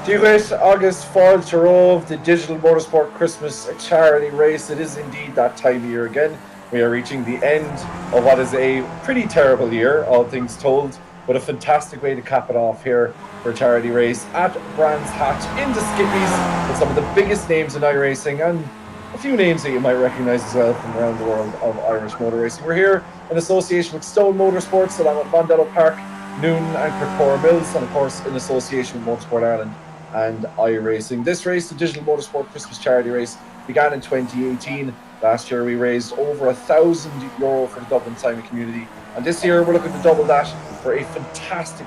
Diolch August fáil to the Digital Motorsport Christmas charity race. It is indeed that time of year again. We are reaching the end of what is a pretty terrible year, all things told, but a fantastic way to cap it off here for a charity race at Brands Hatch in the Skippies with some of the biggest names in iRacing and a few names that you might recognise as well from around the world of Irish motor racing. We're here in association with Digital-Motorsports along with Mondello Park, Noon and Kirkora Mills, and of course in association with Motorsport Ireland and iRacing. This race, the Digital Motorsport Christmas charity race, began in 2018. Last year we raised over €1,000 for the Dublin Simon community, and this year we're looking to double that for a fantastic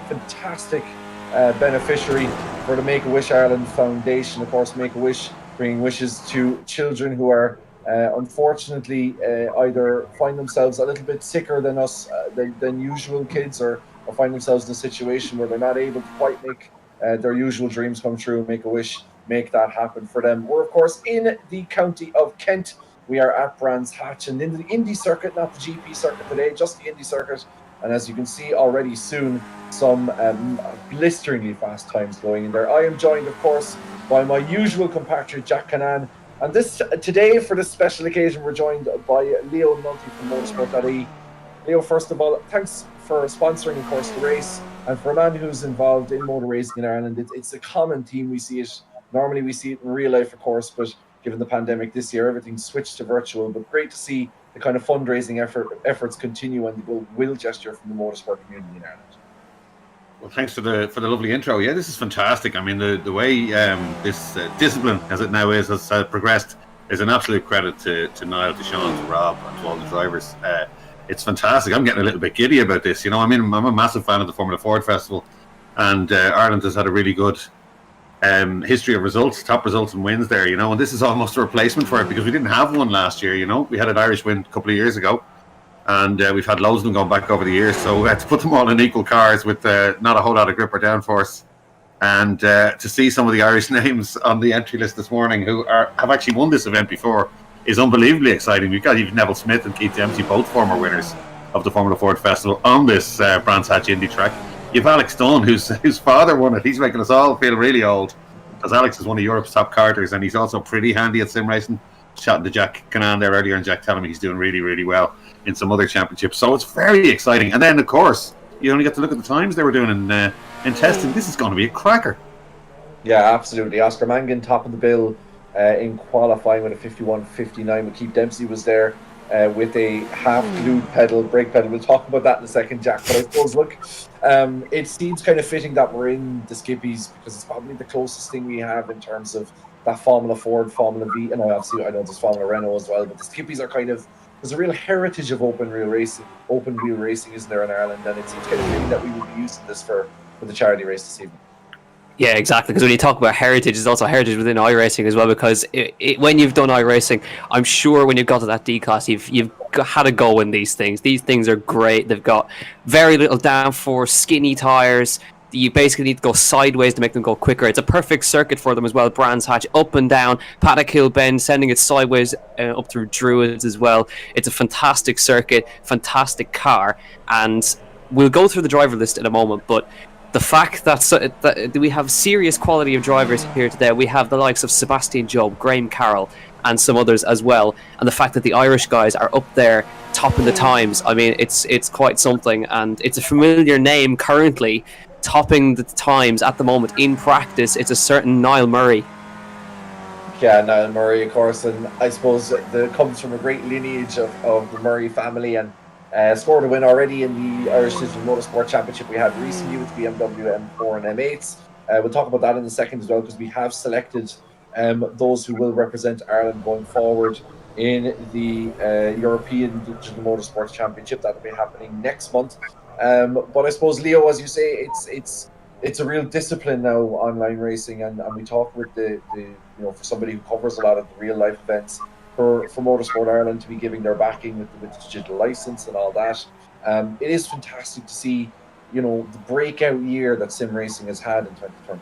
beneficiary for the Make-A-Wish Ireland Foundation. Of course, Make-A-Wish bringing wishes to children who are unfortunately either find themselves a little bit sicker than us than usual kids, or find themselves in a situation where they're not able to quite make their usual dreams come true. Make-A-Wish make that happen for them. We're of course in the county of Kent. We are at Brands Hatch and in the Indy circuit, not the GP circuit today, just the Indy circuit. And as you can see already soon, some blisteringly fast times going in there. I am joined, of course, by my usual compatriot, Jack Canan. And today, for this special occasion, we're joined by Leo Nulty from Motorsport.ie. Leo, first of all, thanks for sponsoring, of course, the race. And for a man who's involved in motor racing in Ireland, it's a common theme. We see it, normally we see it in real life, of course, but given the pandemic this year, everything's switched to virtual. But great to see the kind of fundraising efforts continue and the goodwill gesture from the motorsport community in Ireland. Well, thanks for the lovely intro. Yeah, this is fantastic. I mean, the way this discipline, as it now is, has progressed is an absolute credit to Niall, to Sean, to Rob, and to all the drivers. It's fantastic. I'm getting a little bit giddy about this. You know, I mean, I'm a massive fan of the Formula Ford Festival, and Ireland has had a really good history of results, top results and wins there, you know, and this is almost a replacement for it because we didn't have one last year, you know. We had an Irish win a couple of years ago, and we've had loads of them going back over the years, so to put them all in equal cars with not a whole lot of grip or downforce, and to see some of the Irish names on the entry list this morning who have actually won this event before is unbelievably exciting. We've got even Neville Smith and Keith Dempsey, both former winners of the Formula Ford Festival on this Brands Hatch Indy track. You've Alex Dunn, whose father won it. He's making us all feel really old, because Alex is one of Europe's top karters, and he's also pretty handy at sim racing. Chatting to Jack Canan there earlier, and Jack telling me he's doing really, really well in some other championships. So it's very exciting. And then, of course, you only get to look at the times they were doing in testing. This is going to be a cracker. Yeah, absolutely. Oscar Mangan topping the bill in qualifying with a 51.59. But Keith Dempsey was there with a half-glued brake pedal. We'll talk about that in a second, Jack. But I suppose, look, it seems kind of fitting that we're in the Skippies because it's probably the closest thing we have in terms of that Formula Ford, Formula V, and obviously I know there's Formula Renault as well, but the Skippies are kind of, there's a real heritage of open wheel racing, isn't there, in Ireland, and it seems kind of fitting that we will be using this for the charity race this evening. Yeah, exactly. Because when you talk about heritage, there's also heritage within iRacing as well. Because when you've done iRacing, I'm sure when you've got to that D class, you've had a go in these things. These things are great. They've got very little downforce, skinny tires. You basically need to go sideways to make them go quicker. It's a perfect circuit for them as well. Brands Hatch, up and down, Paddock Hill Bend, sending it sideways up through Druids as well. It's a fantastic circuit, fantastic car, and we'll go through the driver list in a moment. But the fact that we have serious quality of drivers here today, we have the likes of Sebastian Job, Graham Carroll, and some others as well. And the fact that the Irish guys are up there topping the times, I mean, it's quite something. And it's a familiar name currently topping the times at the moment in practice. It's a certain Niall Murray. Yeah, Niall Murray, of course, and I suppose that comes from a great lineage of the Murray family, and scored a win already in the Irish Digital Motorsport Championship we had recently with BMW M4 and M8s. We'll talk about that in a second as well, because we have selected those who will represent Ireland going forward in the European Digital Motorsports Championship. That will be happening next month. But I suppose, Leo, as you say, it's a real discipline now, online racing, and we talk with the for somebody who covers a lot of the real life events, for Motorsport Ireland to be giving their backing with the digital license and all that. It is fantastic to see, the breakout year that sim racing has had in 2020.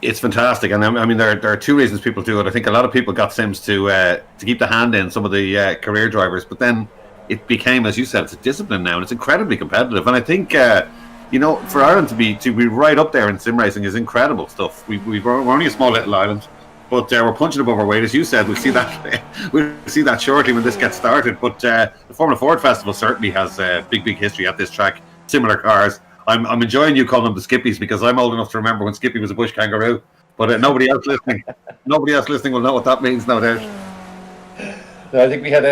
It's fantastic, and I mean there are two reasons people do it. I think a lot of people got sims to keep the hand in, some of the career drivers, but then it became, as you said, it's a discipline now, and it's incredibly competitive. And I think for Ireland to be right up there in sim racing is incredible stuff. We're only a small little island, but we're punching above our weight, as you said. We'll see that shortly when this gets started. But the Formula Ford Festival certainly has a big history at this track. Similar cars. I'm enjoying you calling them the Skippies, because I'm old enough to remember when Skippy was a bush kangaroo. But nobody else listening will know what that means, no doubt. No, I think we had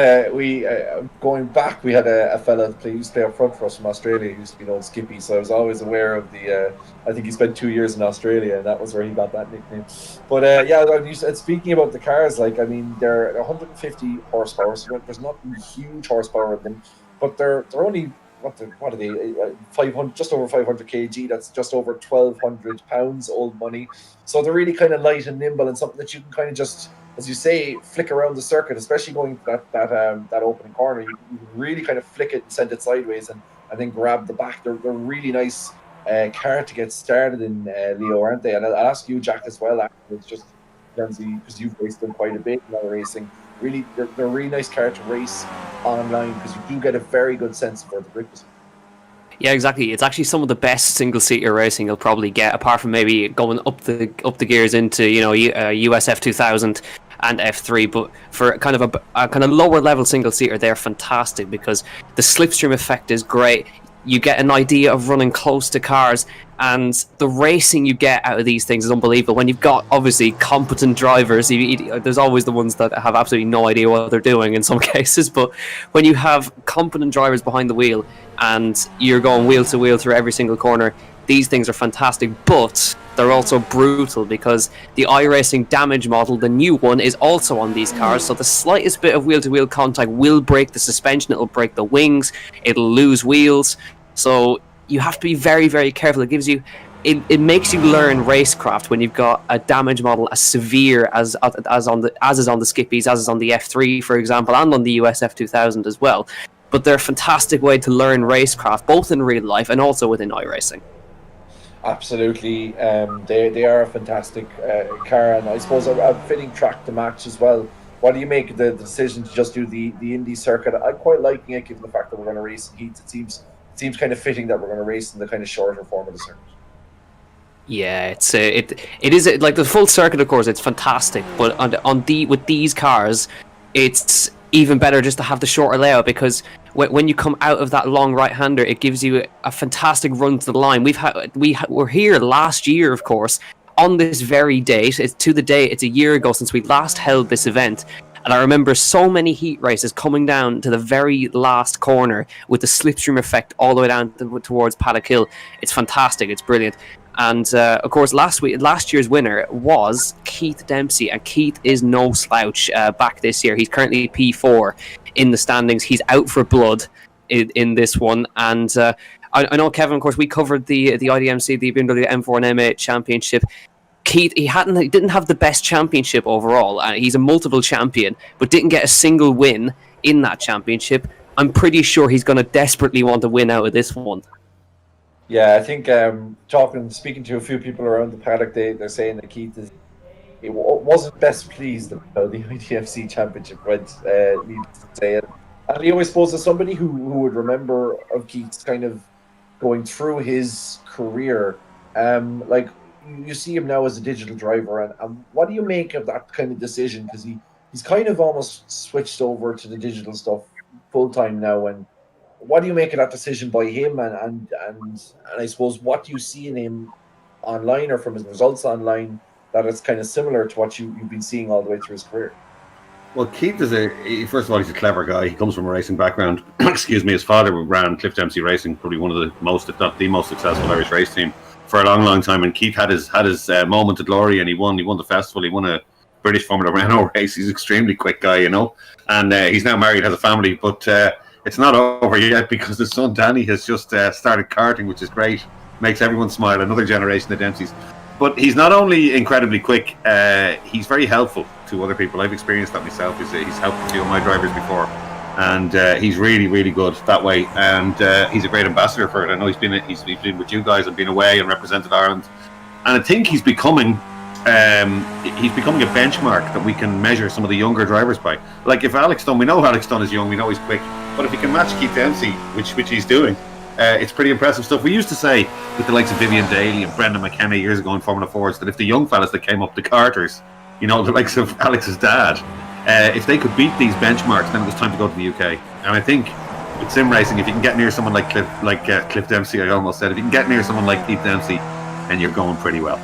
going back, we had a fella that used to play up front for us from Australia who used to be known Skippy, so I was always aware of I think he spent 2 years in Australia, and that was where he got that nickname. But speaking about the cars, they're 150 horsepower, so there's not huge horsepower in them, but they're only, what are they, 500, just over 500 kg, that's just over 1,200 pounds old money, so they're really kind of light and nimble, and something that you can kind of just, as you say, flick around the circuit, especially going to that opening corner. You can really kind of flick it and send it sideways, and then grab the back. They're really nice car to get started in, Leo, aren't they? And I'll ask you, Jack, as well. It's just because you've raced them quite a bit in iRacing. Really, they're a really nice car to race online, because you do get a very good sense of where the grip is. Yeah, exactly. It's actually some of the best single-seater racing you'll probably get, apart from maybe going up the gears into USF 2000 and F3. But for kind of a kind of lower level single-seater, they're fantastic because the slipstream effect is great. You get an idea of running close to cars, and the racing you get out of these things is unbelievable. When you've got, obviously, competent drivers, there's always the ones that have absolutely no idea what they're doing in some cases, but when you have competent drivers behind the wheel and you're going wheel to wheel through every single corner, these things are fantastic, but they're also brutal because the iRacing damage model, the new one, is also on these cars, so the slightest bit of wheel-to-wheel contact will break the suspension, it'll break the wings, it'll lose wheels, so you have to be very, very careful. It gives you, it makes you learn racecraft when you've got a damage model as severe as is on the Skippies, as is on the F3, for example, and on the USF 2000 as well. But they're a fantastic way to learn racecraft, both in real life and also within iRacing. Absolutely, they are a fantastic car, and I suppose a fitting track to match as well. What do you make of the decision to just do the Indy circuit? I'm quite liking it, given the fact that we're going to race in heats. It seems kind of fitting that we're going to race in the kind of shorter form of the circuit. Yeah, it is like the full circuit, of course. It's fantastic, but with these cars, it's even better just to have the shorter layout, because when you come out of that long right-hander, it gives you a fantastic run to the line. We were here last year, of course, on this very date. It's to the day. It's a year ago since we last held this event. And I remember so many heat races coming down to the very last corner with the slipstream effect all the way down towards Paddock Hill. It's fantastic. It's brilliant. And of course, last year's winner was Keith Dempsey, and Keith is no slouch back this year. He's currently P4 in the standings. He's out for blood in this one. And I know, Kevin, of course, we covered the IDMC, the BMW M4 and M8 Championship. Keith, he didn't have the best championship overall. He's a multiple champion, but didn't get a single win in that championship. I'm pretty sure he's going to desperately want to win out of this one. Yeah, I think speaking to a few people around the paddock, they're saying that Keith wasn't best pleased about the IDFC championship went, needless to say. And he always suppose as somebody who would remember of Keith's kind of going through his career, you see him now as a digital driver, and what do you make of that kind of decision? Because he's kind of almost switched over to the digital stuff full time now, and what do you make of that decision by him? And I suppose, what do you see in him online or from his results online that is kind of similar to what you've been seeing all the way through his career? Well, Keith first of all, he's a clever guy. He comes from a racing background. Excuse me. His father ran Cliff Dempsey Racing, probably one of the most, if not the most successful Irish race team for a long, long time. And Keith had his moment of glory, and he won the festival. He won a British Formula Renault race. He's an extremely quick guy, and he's now married, has a family, but it's not over yet, because his son Danny has just started karting, which is great. Makes everyone smile. Another generation of Dempseys. But he's not only incredibly quick, he's very helpful to other people. I've experienced that myself. He's helped a few of my drivers before, and he's really, really good that way. And he's a great ambassador for it. I know he's been with you guys and been away and represented Ireland. And I think he's becoming a benchmark that we can measure some of the younger drivers by. Like if Alex Dunn, we know Alex Dunn is young, we know he's quick, but if he can match Keith Dempsey, which he's doing, It's pretty impressive stuff. We used to say with the likes of Vivian Daly and Brendan McKenna years ago in Formula Fords that if the young fellas that came up the Carters, the likes of Alex's dad, if they could beat these benchmarks, then it was time to go to the UK. And I think with sim racing, if you can get near someone like Cliff Dempsey, I almost said, if you can get near someone like Keith Dempsey, then you're going pretty well.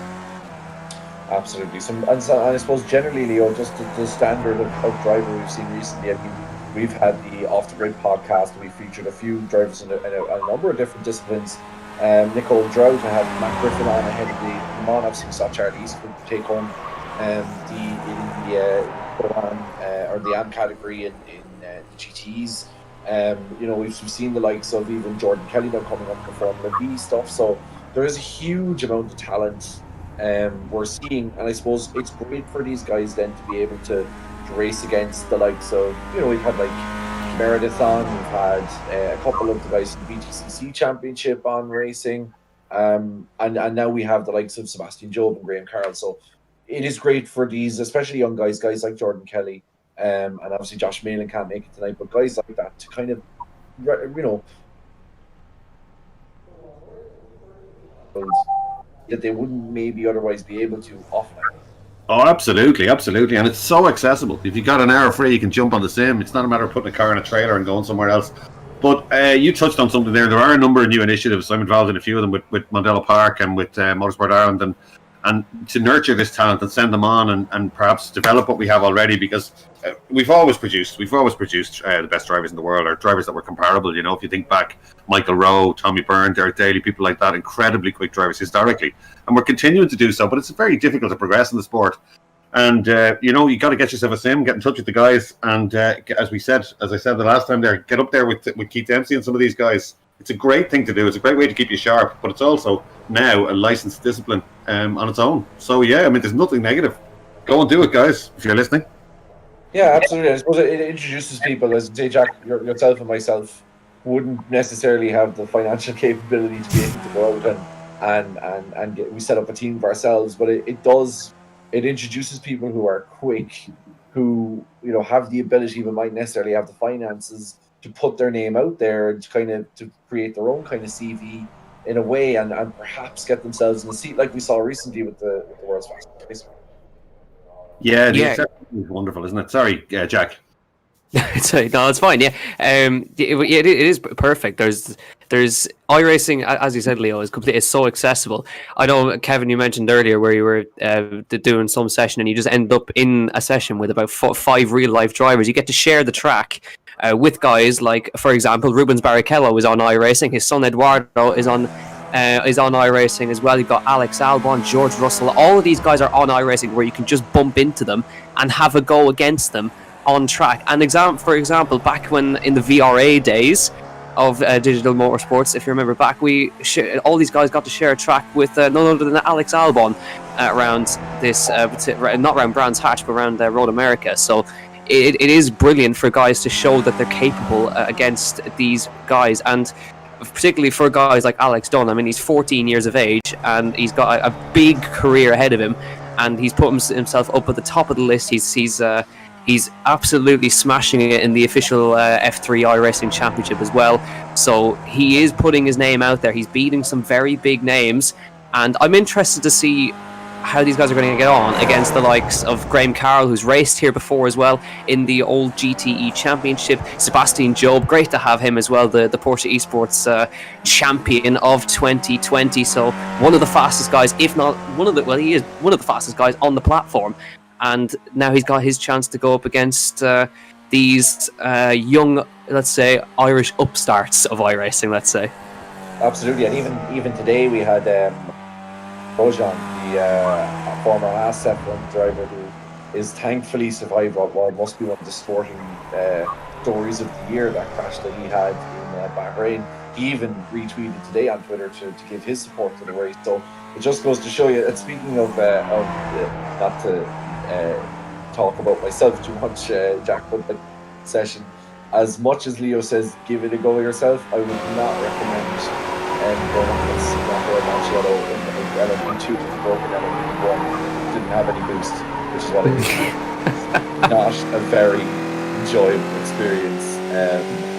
Absolutely. And I suppose generally, Leo, just the standard of driver we've seen recently. I mean, we've had the Off the Grid podcast. We featured a few drivers in a number of different disciplines. Nicole Drought, I had Matt Griffin on ahead of the Mon. Obviously, we saw Charlie Eastwood take home the AM category in the GTs. We've seen the likes of even Jordan Kelly now coming up for Formula V stuff. So there is a huge amount of talent we're seeing, and I suppose it's great for these guys then to be able to race against the likes of, we've had like Meredith on, we've had a couple of the guys in the BTCC Championship on racing, and now we have the likes of Sebastian Job and Graham Carroll. So it is great for these, especially young guys like Jordan Kelly, and obviously Josh Malin can't make it tonight, but guys like that to kind of, that they wouldn't maybe otherwise be able to often. Oh, absolutely, and it's so accessible. If you got an hour free, you can jump on the sim. It's not a matter of putting a car in a trailer and going somewhere else. But you touched on something there. There are a number of new initiatives. I'm involved in a few of them with Mandela Park and with Motorsport Ireland, and to nurture this talent and send them on and perhaps develop what we have already, because we've always produced the best drivers in the world, or drivers that were comparable. If you think back, Michael Rowe, Tommy Byrne, Derek Daly, people like that, incredibly quick drivers historically, and we're continuing to do so. But it's very difficult to progress in the sport, and you got to get yourself a sim, get in touch with the guys, and as I said the last time there, get up there with Keith Dempsey and some of these guys. It's a great thing to do. It's a great way to keep you sharp, but it's also now a licensed discipline on its own. So yeah, I mean, there's nothing negative. Go and do it, guys, if you're listening. Yeah, absolutely. I suppose it introduces people, as say Jack, yourself and myself wouldn't necessarily have the financial capability to be able to go out and we set up a team for ourselves, but it introduces people who are quick, who have the ability but might necessarily have the finances to put their name out there and to create their own kind of CV in a way, and perhaps get themselves in the seat like we saw recently with the world's fastest racer. Yeah, the is wonderful, isn't it? Sorry, Jack. No, it's fine. Yeah, it is perfect. There's iRacing, as you said, Leo, is so accessible. I know, Kevin, you mentioned earlier where you were doing some session and you just end up in a session with about 5 real life drivers. You get to share the track with guys like, for example, Rubens Barrichello is on iRacing. His son Eduardo is on iRacing as well. You've got Alex Albon, George Russell. All of these guys are on iRacing, where you can just bump into them and have a go against them on track. And for example, back when in the VRA days of Digital-Motorsports, if you remember back, all these guys got to share a track with none other than Alex Albon around this, not around Brands Hatch, but around Road America. So it is brilliant for guys to show that they're capable against these guys, and particularly for guys like Alex Dunn. I mean, he's 14 years of age and he's got a big career ahead of him, and he's put himself up at the top of the list. He's absolutely smashing it in the official F3 iRacing Championship as well. So he is putting his name out there. He's beating some very big names, and I'm interested to see how these guys are going to get on against the likes of Graham Carroll, who's raced here before as well in the old GTE Championship. Sebastian Job, great to have him as well, the Porsche Esports champion of 2020. So one of the fastest guys, if not he is one of the fastest guys on the platform. And now he's got his chance to go up against these young, let's say, Irish upstarts of iRacing, let's say. Absolutely, and even today we had Bojan, the former Asset F1 driver, who is thankfully survived what must be one of the sporting stories of the year, that crash that he had in Bahrain. He even retweeted today on Twitter to give his support to the race. So it just goes to show you. And speaking of not to talk about myself too much, Jack, but the session, as much as Leo says give it a go yourself, I would not recommend going up against Marcello in LMP2 broken LMP1. Didn't have any boost, which is what it is. Not a very enjoyable experience.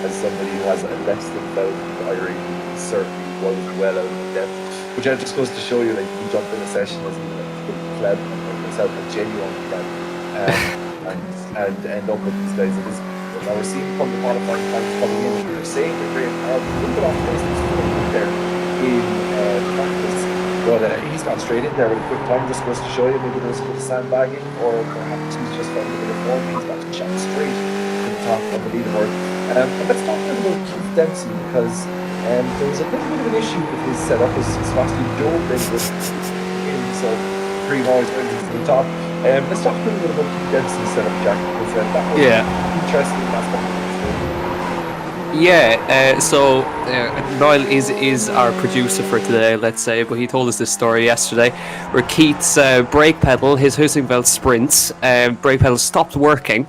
as somebody who has a less than 1,000 iRating, he certainly was well out of depth. But yeah, it just goes to show you, like, you jump in a session as even a pleb and myself, a genuine pleb, and end up with these guys. It is, now we're seeing from the qualifying times coming in, they're saying they're great. A little bit off pace, there in practice, but he's gone straight in there with a quick time. Just goes to show you, maybe there's a bit of sandbagging, or perhaps he's just found a bit of form. He's got shot straight to the top of the leaderboard. And let's talk a little about Keith Dempsey, because there was a little bit of an issue with his setup. His Sebastian Job then was in, so 3 hours went to the top. Let's talk a little bit about Keith Dempsey's setup, Jack, because that was interesting last couple of So Niall is our producer for today, let's say, but he told us this story yesterday where Keith's brake pedal, his Husingveld Sprints brake pedal stopped working.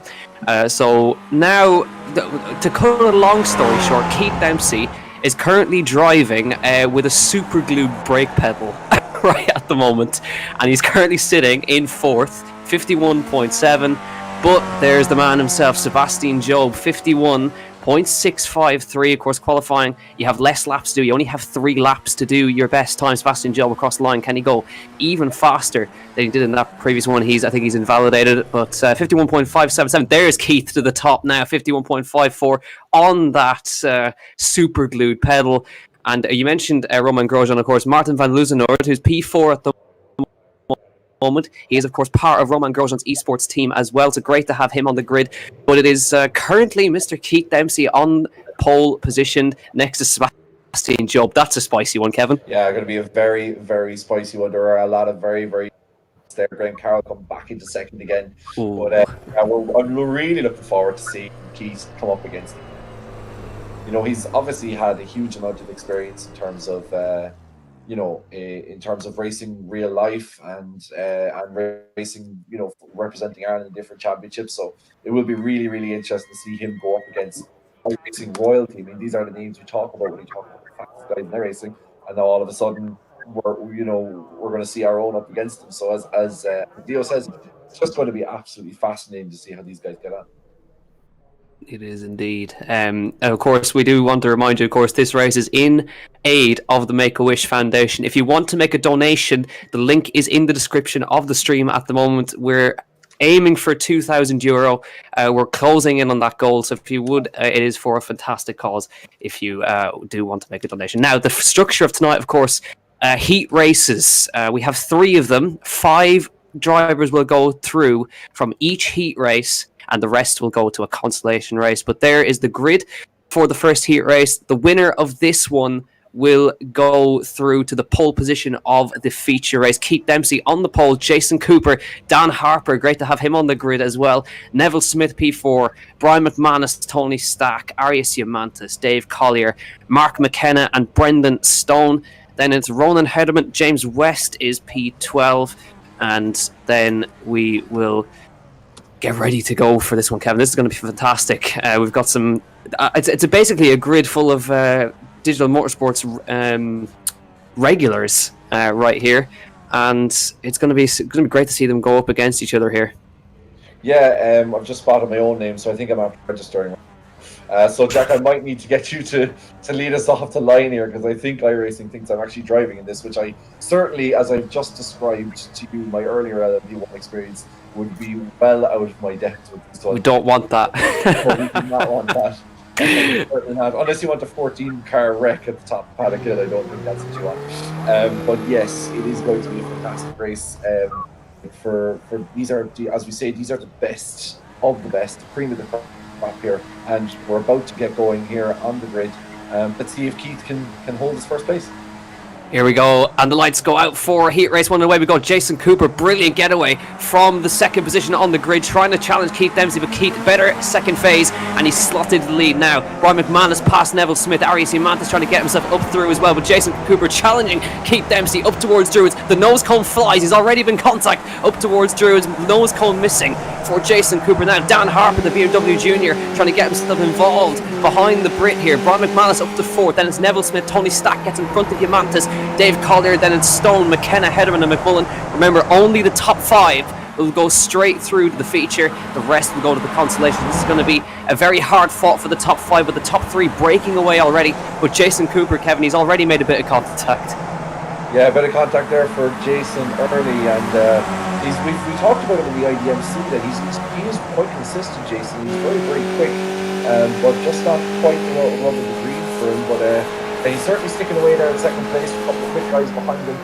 So now, to cut a long story short, Keith Dempsey is currently driving with a super glued brake pedal right at the moment, and he's currently sitting in 4th, 51.7. But there's the man himself, Sebastian Job, 51.653. Of course, qualifying, you have less laps to do. You only have 3 laps to do your best time. Sebastian Job across the line. Can he go even faster than he did in that previous one? I think he's invalidated, but 51.577. There's Keith to the top now, 51.54 on that super glued pedal. And you mentioned Roman Grosjean, of course. Martin van Luzenoord, who's P4 at the moment. He is, of course, part of Roman Grosjean's esports team as well, so great to have him on the grid. But it is currently Mr. Keith Dempsey on pole positioned next to Sebastian Job. That's a spicy one, Kevin. Yeah, going to be a very, very spicy one. There are a lot of very, very there. Graham Carroll come back into second again. Ooh. But I'm really looking forward to seeing Keith come up against him. You know, he's obviously had a huge amount of experience in terms of in terms of racing real life and racing, representing Ireland in different championships. So it will be really, really interesting to see him go up against racing royalty. I mean, these are the names we talk about when we talk about the fastest guys in racing, and now all of a sudden we're going to see our own up against them. So as Dio says, it's just going to be absolutely fascinating to see how these guys get on. It is indeed. Of course, we do want to remind you, of course, this race is in aid of the Make-A-Wish Foundation. If you want to make a donation, the link is in the description of the stream at the moment. We're aiming for €2,000. We're closing in on that goal, so if you would, it is for a fantastic cause if you do want to make a donation. Now, the structure of tonight, of course, heat races. We have 3 of them. 5 drivers will go through from each heat race, and the rest will go to a consolation race. But there is the grid for the first heat race. The winner of this one will go through to the pole position of the feature race. Keith Dempsey on the pole, Jason Cooper, Dan Harper, great to have him on the grid as well, Neville Smith P4, Brian McManus, Tony Stack, Arias Yamantis, Dave Collier, Mark McKenna and Brendan Stone. Then it's Ronan Hederman, James West is P12, and then we will get ready to go for this one, Kevin. This is going to be fantastic. We've got some... It's basically a grid full of Digital-Motorsports regulars right here, and it's going to be great to see them go up against each other here. Yeah, I've just spotted my own name, so I think I'm after registering. So, Jack, I might need to get you to lead us off the line here, because I think iRacing thinks I'm actually driving in this, which I certainly, as I've just described to you, my earlier LMP1 experience, would be well out of my depth with this. So we don't want that. We do not want that. Unless you want a 14-car wreck at the top of Paddock Hill, I don't think that's what you want. But yes, it is going to be a fantastic race. For these are, as we say, these are the best of the best, the cream of the crop here, and we're about to get going here on the grid. Let's see if Keith can hold his first place. Here we go, and the lights go out for heat race 1. Away we go. Jason Cooper, brilliant getaway from the second position on the grid, trying to challenge Keith Dempsey, but Keith better second phase, and he's slotted the lead now. Brian McManus past Neville Smith. Arias Yamantis trying to get himself up through as well, but Jason Cooper challenging Keith Dempsey up towards Druids. The nose cone flies. He's already been contact up towards Druids. Nose cone missing for Jason Cooper now. Dan Harper, the BMW Junior, trying to get himself involved behind the Brit here. Brian McManus up to 4th. Then it's Neville Smith. Tony Stack gets in front of Yamantis. Dave Collier, then it's Stone, McKenna, Hederman and McMullen. Remember, only the top 5 will go straight through to the feature. The rest will go to the consolation. This is going to be a very hard fought for the top 5, with the top 3 breaking away already. But Jason Cooper, Kevin, he's already made a bit of contact. Yeah, a bit of contact there for Jason early, and we talked about him in the IDMC that he is quite consistent, Jason. He's very, very quick, but just not quite above the green for him. But he's certainly sticking away there in second place with a couple of quick guys behind him.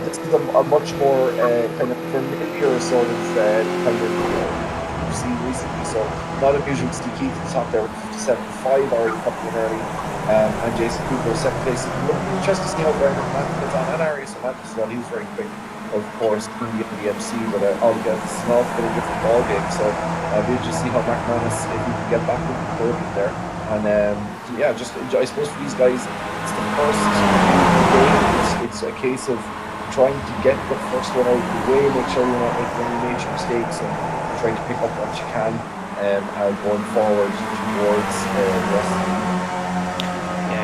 This is a much more kind of familiar sort of kind of we've seen recently. So not unusual to see Keith at the top there with 57.5 already coming in early. And Jason Cooper second place. Just to see how Brian McManus gets on, and Arias Mantis as well. He was very quick, of course, in the MC, but altogether it's an awful bit of a different ball game. So we'll just see how McManus, if he can get back with the podium there. And yeah, just I suppose for these guys, it's the first game. It's a case of trying to get the first one out of the way, make sure you're not making any major mistakes, and trying to pick up what you can going forward towards the rest of the game.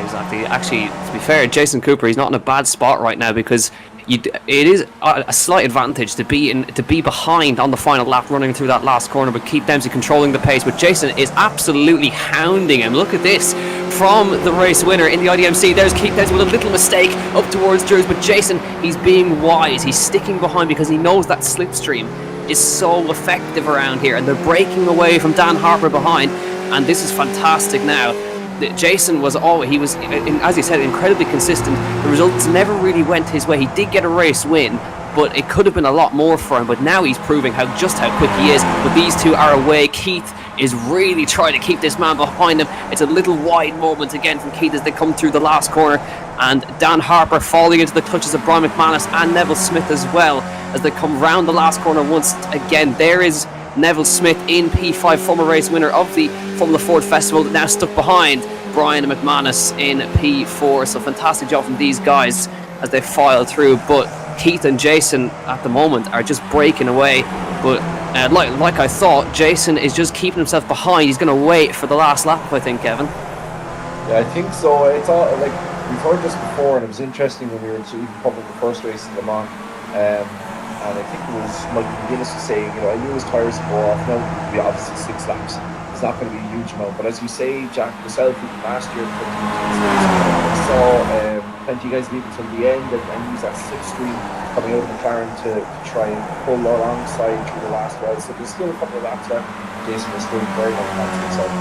Exactly. Actually, to be fair, Jason Cooper, he's not in a bad spot right now, because it is a slight advantage to be behind on the final lap, running through that last corner, but Keith Dempsey controlling the pace. But Jason is absolutely hounding him. Look at this from the race winner in the IDMC. There's Keith Dempsey with a little mistake up towards Drews, but Jason, he's being wise. He's sticking behind because he knows that slipstream is so effective around here, and they're breaking away from Dan Harper behind, and this is fantastic now. Jason was as he said, incredibly consistent. The results never really went his way. He did get a race win, but it could have been a lot more for him. But now he's proving just how quick he is. But these two are away. Keith is really trying to keep this man behind him. It's a little wide moment again from Keith as they come through the last corner, and Dan Harper falling into the clutches of Brian McManus and Neville Smith as well as they come round the last corner once again. There is Neville Smith in P5, former race winner of the Formula Ford Festival, now stuck behind Brian McManus in P4. So fantastic job from these guys as they file through. But Keith and Jason at the moment are just breaking away. But like I thought, Jason is just keeping himself behind. He's going to wait for the last lap, I think, Kevin. Yeah, I think so. It's all like we've heard this before, and it was interesting when we were even covering the first race in Le Mans. And I think it was Michael McGuinness was saying, I knew his tyres would go off. Now it would be obviously 6 laps. It's not going to be a huge amount, but as you say, Jack, yourself, last year, saw plenty of guys leaving from the end and use that slipstream coming out of McLaren to try and pull alongside through the last while. So there's still a couple of laps left. Jason was doing very well on himself.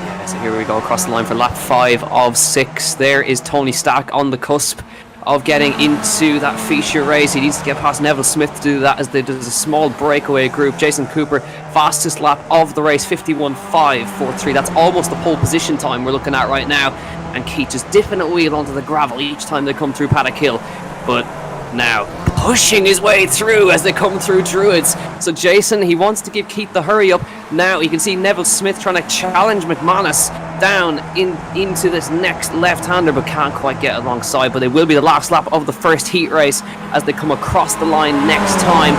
Yeah, so here we go across the line for lap 5 of 6. There is Tony Stack on the cusp of getting into that feature race. He needs to get past Neville Smith to do that, as there's a small breakaway group. Jason Cooper, fastest lap of the race, 51.543. That's almost the pole position time we're looking at right now. And Keith just dipping a wheel onto the gravel each time they come through Paddock Hill. But now pushing his way through as they come through Druids. So Jason, he wants to give Keith the hurry up. Now you can see Neville Smith trying to challenge McManus down into this next left-hander, but can't quite get alongside. But they will be the last lap of the first heat race as they come across the line next time.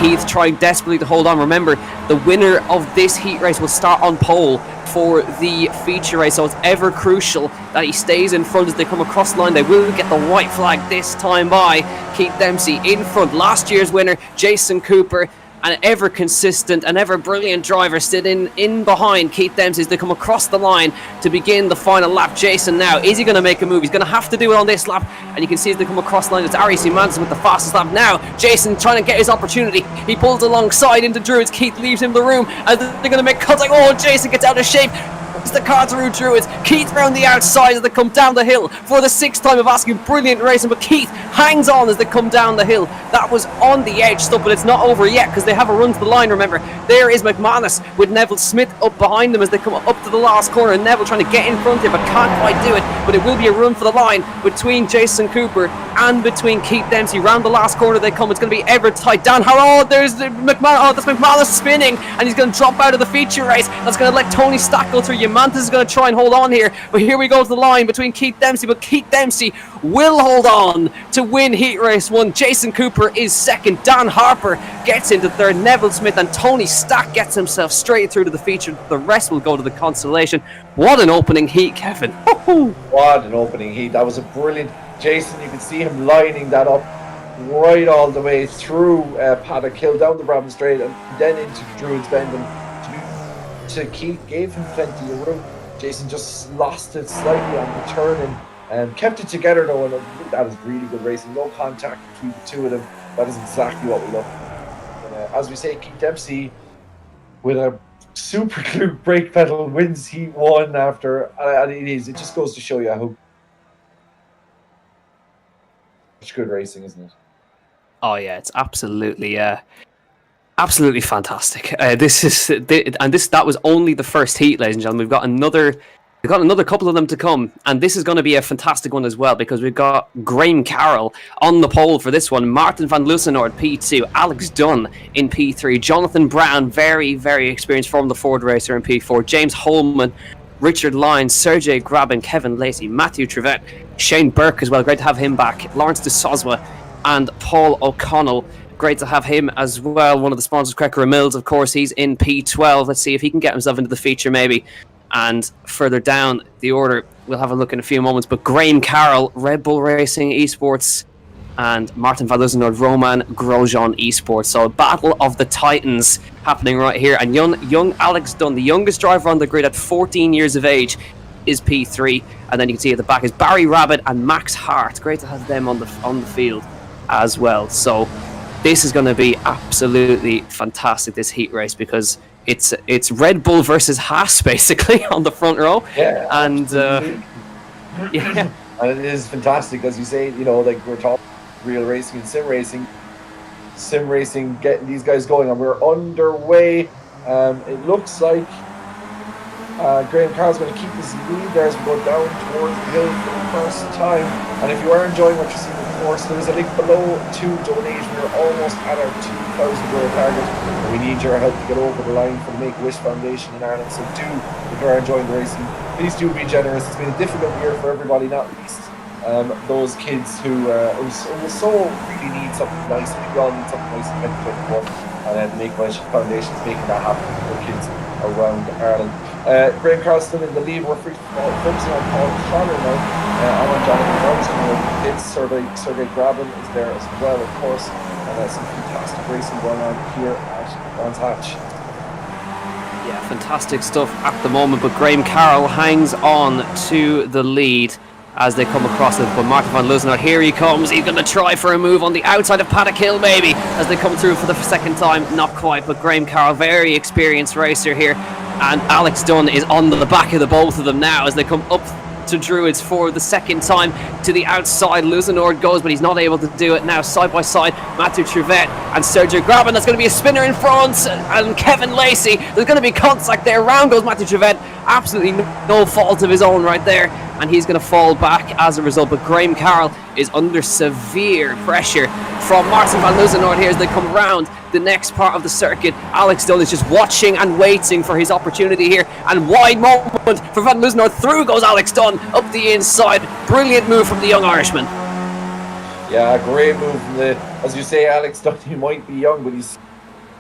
Keith trying desperately to hold on. Remember, the winner of this heat race will start on pole for the feature race, so it's ever crucial that he stays in front as they come across the line. They will get the white flag this time by Keith Dempsey in front. Last year's winner, Jason Cooper, an ever consistent and ever brilliant driver sitting in behind Keith Dempsey as they come across the line to begin the final lap. Jason now, is he going to make a move? He's going to have to do it on this lap, and you can see as they come across the line, it's iRacing Manson with the fastest lap. Now Jason trying to get his opportunity. He pulls alongside into Druids. Keith leaves him the room as they're going to make contact. Oh, Jason gets out of shape. It's the car through Druids. Keith round the outside as they come down the hill for the 6th time of asking. Brilliant racing, but Keith hangs on as they come down the hill. That was on the edge stuff, but it's not over yet because they have a run to the line. Remember, there is McManus with Neville Smith up behind them as they come up to the last corner. Neville trying to get in front here, but can't quite do it. But it will be a run for the line between Jason Cooper and between Keith Dempsey. Round the last corner they come. It's going to be ever tight. Dan Harrow, there's McManus. Oh, that's McManus spinning, and he's going to drop out of the feature race. That's going to let Tony Stack go through. Mantis is going to try and hold on here, but here we go to the line between Keith Dempsey, but Keith Dempsey will hold on to win heat race 1. Jason Cooper is second. Dan Harper gets into third. Neville Smith and Tony Stack gets himself straight through to the feature. The rest will go to the consolation. What an opening heat, Kevin. What an opening heat. That was a brilliant Jason. You can see him lining that up right all the way through Paddock Hill, down the Brabham Straight, and then into Druids Bend. And to keep gave him plenty of room. Jason just lost it slightly on the turn and kept it together though. And that is really good racing. No contact between the two of them. That is exactly what we love. And, as we say, Keith Dempsey with a super glue brake pedal wins Heat 1 after, and it just goes to show you how much good racing, isn't it? Oh yeah, it's absolutely absolutely fantastic. That was only the first heat, ladies and gentlemen. We've got another couple of them to come, and this is going to be a fantastic one as well, because we've got Graham Carroll on the pole for this one, Martin van Loosenhoort P2, Alex Dunn in P3, Jonathan Brown, very, very experienced Formula Ford racer in P4, James Holman, Richard Lyons, Sergey Grabin, Kevin Lacey, Matthew Trevette, Shane Burke as well, great to have him back, Lawrence de Soswa, and Paul O'Connell. Great to have him as well. One of the sponsors, Cracker Mills, of course, he's in P12. Let's see if he can get himself into the feature, maybe. And further down the order, we'll have a look in a few moments. But Graham Carroll, Red Bull Racing Esports, and Martin van Loosenhoort, Roman Grosjean Esports. So a battle of the titans happening right here. And young Alex Dunn, the youngest driver on the grid at 14 years of age, is P3. And then you can see at the back is Barry Rabbit and Max Hart. Great to have them on the field as well. So this is going to be absolutely fantastic, this heat race, because it's Red Bull versus Haas basically on the front row. Yeah, and yeah, and it is fantastic, as you say. You know, like we're talking real racing and sim racing, getting these guys going, and we're underway. It looks like Graham Carroll's going to keep his lead there as we go down towards the hill for the first time. And if you are enjoying what you're seeing, of course, there's a link below to donate. We're almost at our €2,000 target. And we need your help to get over the line for the Make-A-Wish Foundation in Ireland. So if you are enjoying the racing, please do be generous. It's been a difficult year for everybody, not least those kids who so really need something nice. I think we all need something nice in 2021. And the Make-A-Wish Foundation is making that happen for kids around Ireland. Graham Carroll still in the lead. We're focusing on Paul Connor now. I'm on Jonathan Brown. Sergey Grabin is there as well, of course. And some fantastic racing going on here at Brands Hatch. Yeah, fantastic stuff at the moment. But Graham Carroll hangs on to the lead as they come across it. But Martin van Loosenhoort, here he comes. He's going to try for a move on the outside of Paddock Hill, maybe, as they come through for the second time. Not quite, but Graham Carroll, very experienced racer here. And Alex Dunn is on the back of the both of them now as they come up to Druids for the second time to the outside. Loosenhoort goes, but he's not able to do it now. Side by side, Matthew Trevette and Sergio Grabin. That's going to be a spinner in front, and Kevin Lacey. There's going to be contact there. Round goes Matthew Trevette. Absolutely no fault of his own right there, and he's going to fall back as a result. But Graham Carroll is under severe pressure from Martin van Loosenhoort here as they come round the next part of the circuit. Alex Dunn is just watching and waiting for his opportunity here, and wide moment for van Loosenhoort. Through goes Alex Dunn up the inside. Brilliant move from the young Irishman. Yeah, great move from as you say, Alex Dunn. He might be young, but he's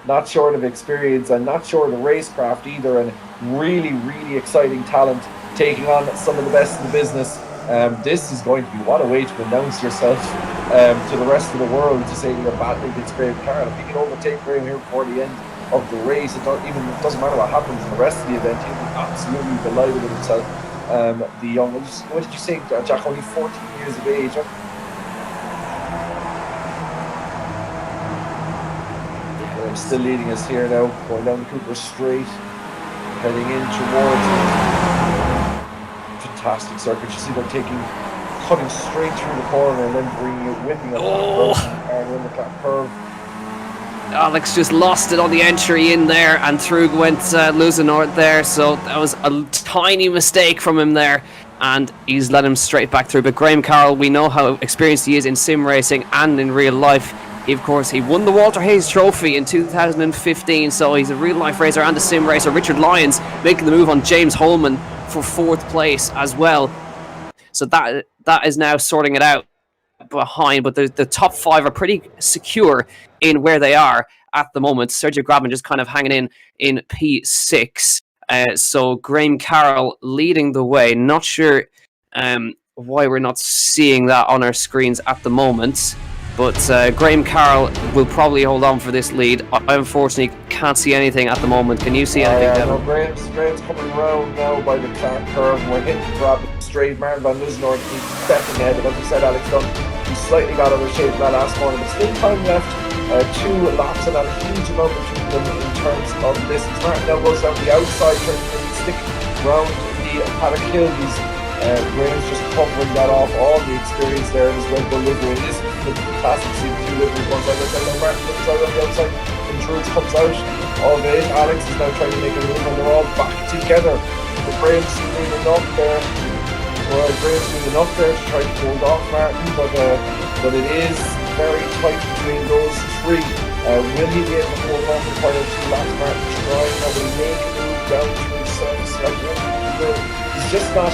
not short of experience and not short of racecraft either, and really, really exciting talent, taking on some of the best in the business. This is going to be, what a way to announce yourself to the rest of the world, to say you're battling against Graham Carroll. If you can overtake Graham here before the end of the race, it doesn't matter what happens in the rest of the event, he'll be absolutely delighted with himself. The young, what did you say, Jack? Only 14 years of age. I'm still leading us here now, going down the Cooper Straight, heading in towards fantastic circuit. You see they're cutting straight through the corner and then bringing it, whipping up that curve. Alex just lost it on the entry in there, and through went Loosenhoort there, so that was a tiny mistake from him there, and he's let him straight back through. But Graham Carroll, we know how experienced he is in sim racing and in real life. Of course, he won the Walter Hayes Trophy in 2015, so he's a real-life racer and a sim racer. Richard Lyons making the move on James Holman for 4th place as well. So that is now sorting it out behind, but the top 5 are pretty secure in where they are at the moment. Sergio Grabin just kind of hanging in P6. So Graham Carroll leading the way. Not sure why we're not seeing that on our screens at the moment. But Graham Carroll will probably hold on for this lead. I unfortunately can't see anything at the moment. Can you see anything, Kevin? No, Graham's coming around now by the Clark curve, and we're hitting grab straight. Martin van Luzendorp is stepping ahead. As we said, Alex Dunn, he slightly got out of shape in that last corner, but still time left. 2 laps and a huge amount between them in terms of distance. Martin now goes down the outside, trying to stick around the paddock hill. Graham's just covering that off, all the experience there in his Red Bull livery. It is fantastic to see the 2 livery ones. Like I said, Martin comes out on the outside, and Truls comes out of it. Alex is now trying to make a move, and they're all back together. But Graham's doing enough there. Graham's doing enough there to try to hold off Martin, but it is very tight between those 3. Will he be able to hold on for quite a 2 laps? Martin trying, now will he make a move down through the surface? He's just not.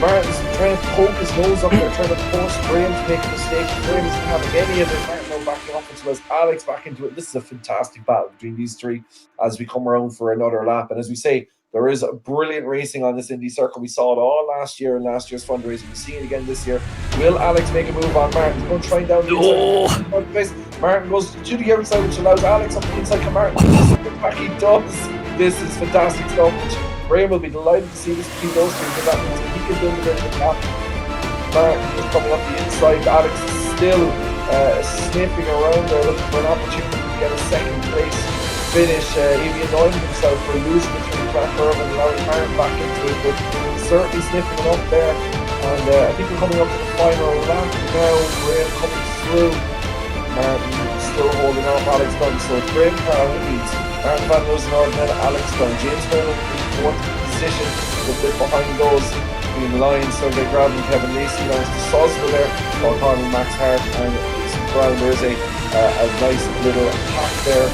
Martin's trying to poke his nose up there, trying to force Graham to make a mistake. Graham isn't having any of it. Martin now backing off as well as Alex back into it. This is a fantastic battle between these 3 as we come around for another lap. And as we say, there is a brilliant racing on this Indy circle. We saw it all last year in last year's fundraising. We're seeing it again this year. Will Alex make a move on Martin? He's going to try down the inside. Martin goes to the outside, which allows Alex up the inside. Can Martin back? He does. This is fantastic stuff. Graham will be delighted to see this between those 2, because that means he can build a bit of a gap. Martin is coming up the inside. Alex is still sniffing around there, looking for an opportunity to get a second place finish. He'll be annoying himself for losing between Clark curve and allowing Martin back into it, but certainly sniffing it up there. And I think we're coming up to the final lap now. Graham coming through. Martin still holding off Alex Dunn, so it's Graham Carroll who leads. Martin van Luzendorp and then Alex Dunn. James Hurley in 4th position, a bit behind those between the lines. Sergey Grab and Kevin Lacey, Lawrence de Sosma there, Paul Conley, Max Hart and Jason Brown. There is a nice little pack there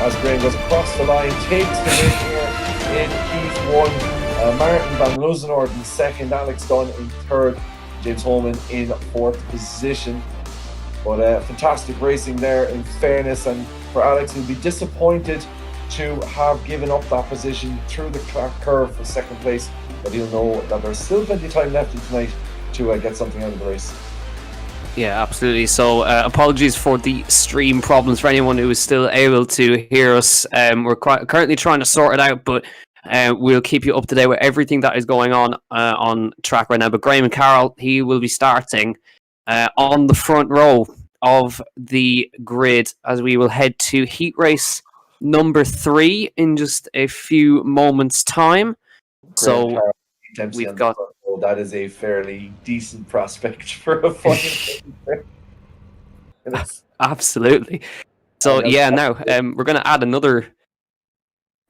as Graham goes across the line, takes the win here in Heat 1. Martin van Luzendorp in 2nd, Alex Dunn in 3rd, James Holman in 4th position. But fantastic racing there, in fairness, and for Alex, he'll be disappointed to have given up that position through the Clark curve for 2nd place, but he'll know that there's still plenty of time left in tonight to get something out of the race. Yeah, absolutely. So apologies for the stream problems for anyone who is still able to hear us. We're currently trying to sort it out, but we'll keep you up to date with everything that is going on track right now. But Graham Carroll, he will be starting on the front row of the grid as we will head to heat race number 3 in just a few moments' time. So we've got. That is a fairly decent prospect for a final. Absolutely. So yeah, now we're going to add another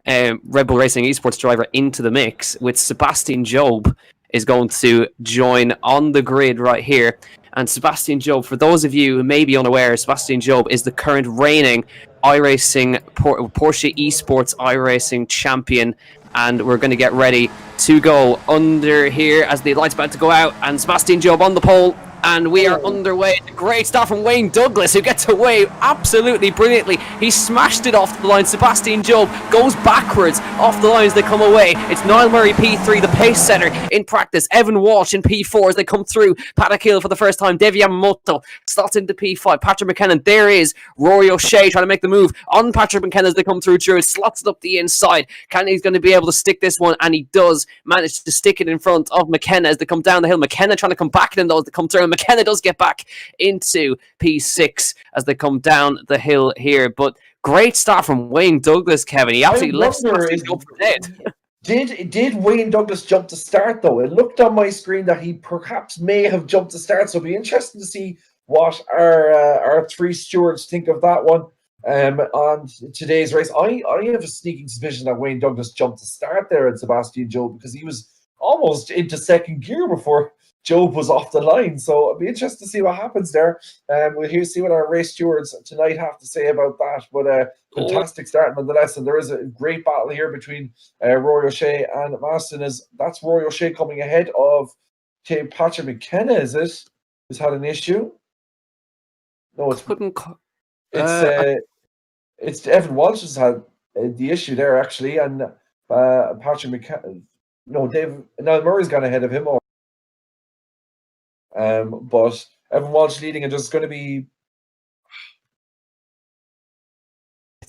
Red Bull Racing Esports driver into the mix with Sebastian Job is going to join on the grid right here. And Sebastian Job, for those of you who may be unaware, Sebastian Job is the current reigning iRacing Porsche Esports iRacing champion. And we're going to get ready to go under here as the light's about to go out. And Sebastian Job on the pole. And we are underway. Great start from Wayne Douglas, who gets away absolutely brilliantly. He smashed it off the line. Sebastian Job goes backwards off the line as they come away. It's Niall Murray P3, the pace setter in practice. Evan Walsh in P4 as they come through. Paddock Hill for the first time. Devi Yamamoto slots into P5. Patrick McKenna. There is Rory O'Shea trying to make the move on Patrick McKenna as they come through. Drew slots it up the inside. Kenny's going to be able to stick this one, and he does manage to stick it in front of McKenna as they come down the hill. McKenna trying to come back in those that come through. McKenna does get back into P6 as they come down the hill here. But great start from Wayne Douglas, Kevin. He absolutely lifts up for dead. Did Wayne Douglas jump to start, though? It looked on my screen that he perhaps may have jumped to start, so it'll be interesting to see what our 3 stewards think of that one on today's race. I have a sneaking suspicion that Wayne Douglas jumped to start there at Sebastian Job, because he was almost into second gear before Job was off the line. So it'll be interesting to see what happens there. We'll see what our race stewards tonight have to say about that. But fantastic start nonetheless. And there is a great battle here between Rory O'Shea and Maston. That's Rory O'Shea coming ahead of Patrick McKenna, is it? Has had an issue? No, it's Evan Walsh has had the issue there, actually. And Patrick McKenna, now Murray's gone ahead of him. But Evan Walsh leading, and there's going to be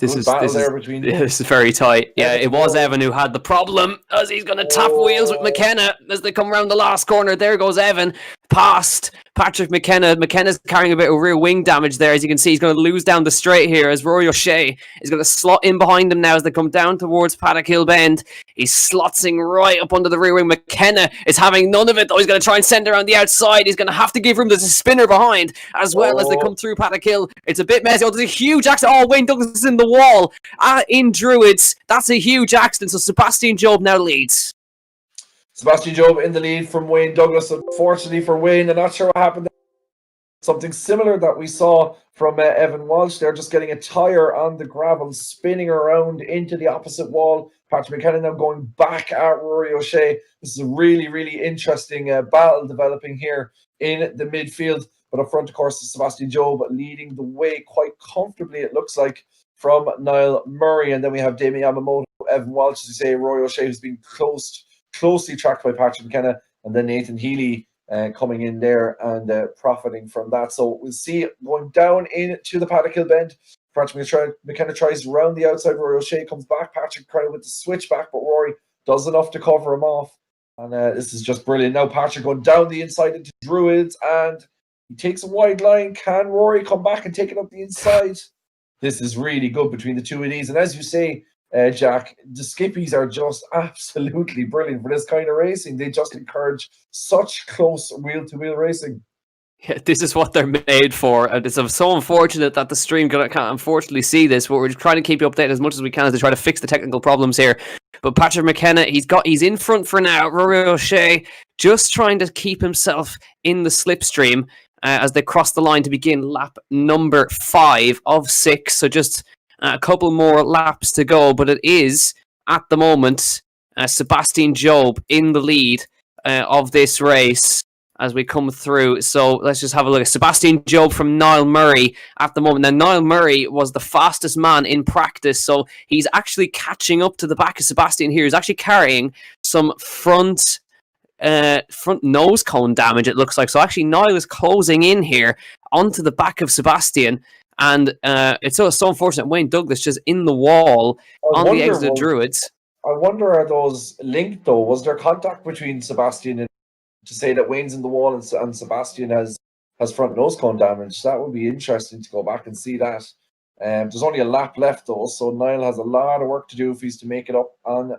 This is very tight. Yeah, it was Evan who had the problem, as he's going to tap wheels with McKenna as they come around the last corner. There goes Evan past Patrick McKenna. McKenna's carrying a bit of rear wing damage there. As you can see, he's going to lose down the straight here as Rory O'Shea is going to slot in behind him now as they come down towards Paddock Hill Bend. He's slotsing right up under the rear wing. McKenna is having none of it, though. He's going to try and send around the outside. He's going to have to give room. There's a spinner behind as well as they come through Paddock Hill. It's a bit messy. Oh, there's a huge accident. Oh, Wayne Douglas is in the wall in Druids. That's a huge accident. So Sebastian Job now leads. Sebastian Job in the lead from Wayne Douglas. Unfortunately for Wayne, I'm not sure what happened. Something similar that we saw from Evan Walsh. They're just getting a tyre on the gravel, spinning around into the opposite wall. Patrick McKenna now going back at Rory O'Shea. This is a really, really interesting battle developing here in the midfield. But up front, of course, is Sebastian Job leading the way quite comfortably, it looks like, from Niall Murray. And then we have Damien Yamamoto, Evan Walsh, as you say, Rory O'Shea, who's been closely tracked by Patrick McKenna, and then Nathan Healy coming in there and profiting from that. So we'll see going down into the Paddock Hill Bend. Patrick McKenna tries around the outside. Rory O'Shea comes back. Patrick kind of with the switch back, but Rory does enough to cover him off. And this is just brilliant. Now Patrick going down the inside into Druids, and he takes a wide line. Can Rory come back and take it up the inside? This is really good between the two of these. And as you say, Jack, the skippies are just absolutely brilliant for this kind of racing. They just encourage such close wheel-to-wheel racing. Yeah, this is what they're made for. And it's so unfortunate that the stream can't unfortunately see this, but we're trying to keep you updated as much as we can as they try to fix the technical problems here. But Patrick McKenna, he's in front for now. Rory O'Shea just trying to keep himself in the slipstream as they cross the line to begin lap number 5 of 6. So just a couple more laps to go, but it is, at the moment, Sebastian Job in the lead of this race as we come through. So let's just have a look at Sebastian Job from Niall Murray at the moment. Now, Niall Murray was the fastest man in practice, so he's actually catching up to the back of Sebastian here. He's actually carrying some front nose cone damage, it looks like. So actually, Niall is closing in here onto the back of Sebastian. And it's so unfortunate. Wayne Douglas just in the wall on the exit of Druids. I wonder, are those linked though? Was there contact between Sebastian and to say that Wayne's in the wall and Sebastian has front nose cone damage? That would be interesting to go back and see that. There's only a lap left though, so Niall has a lot of work to do if he's to make it up on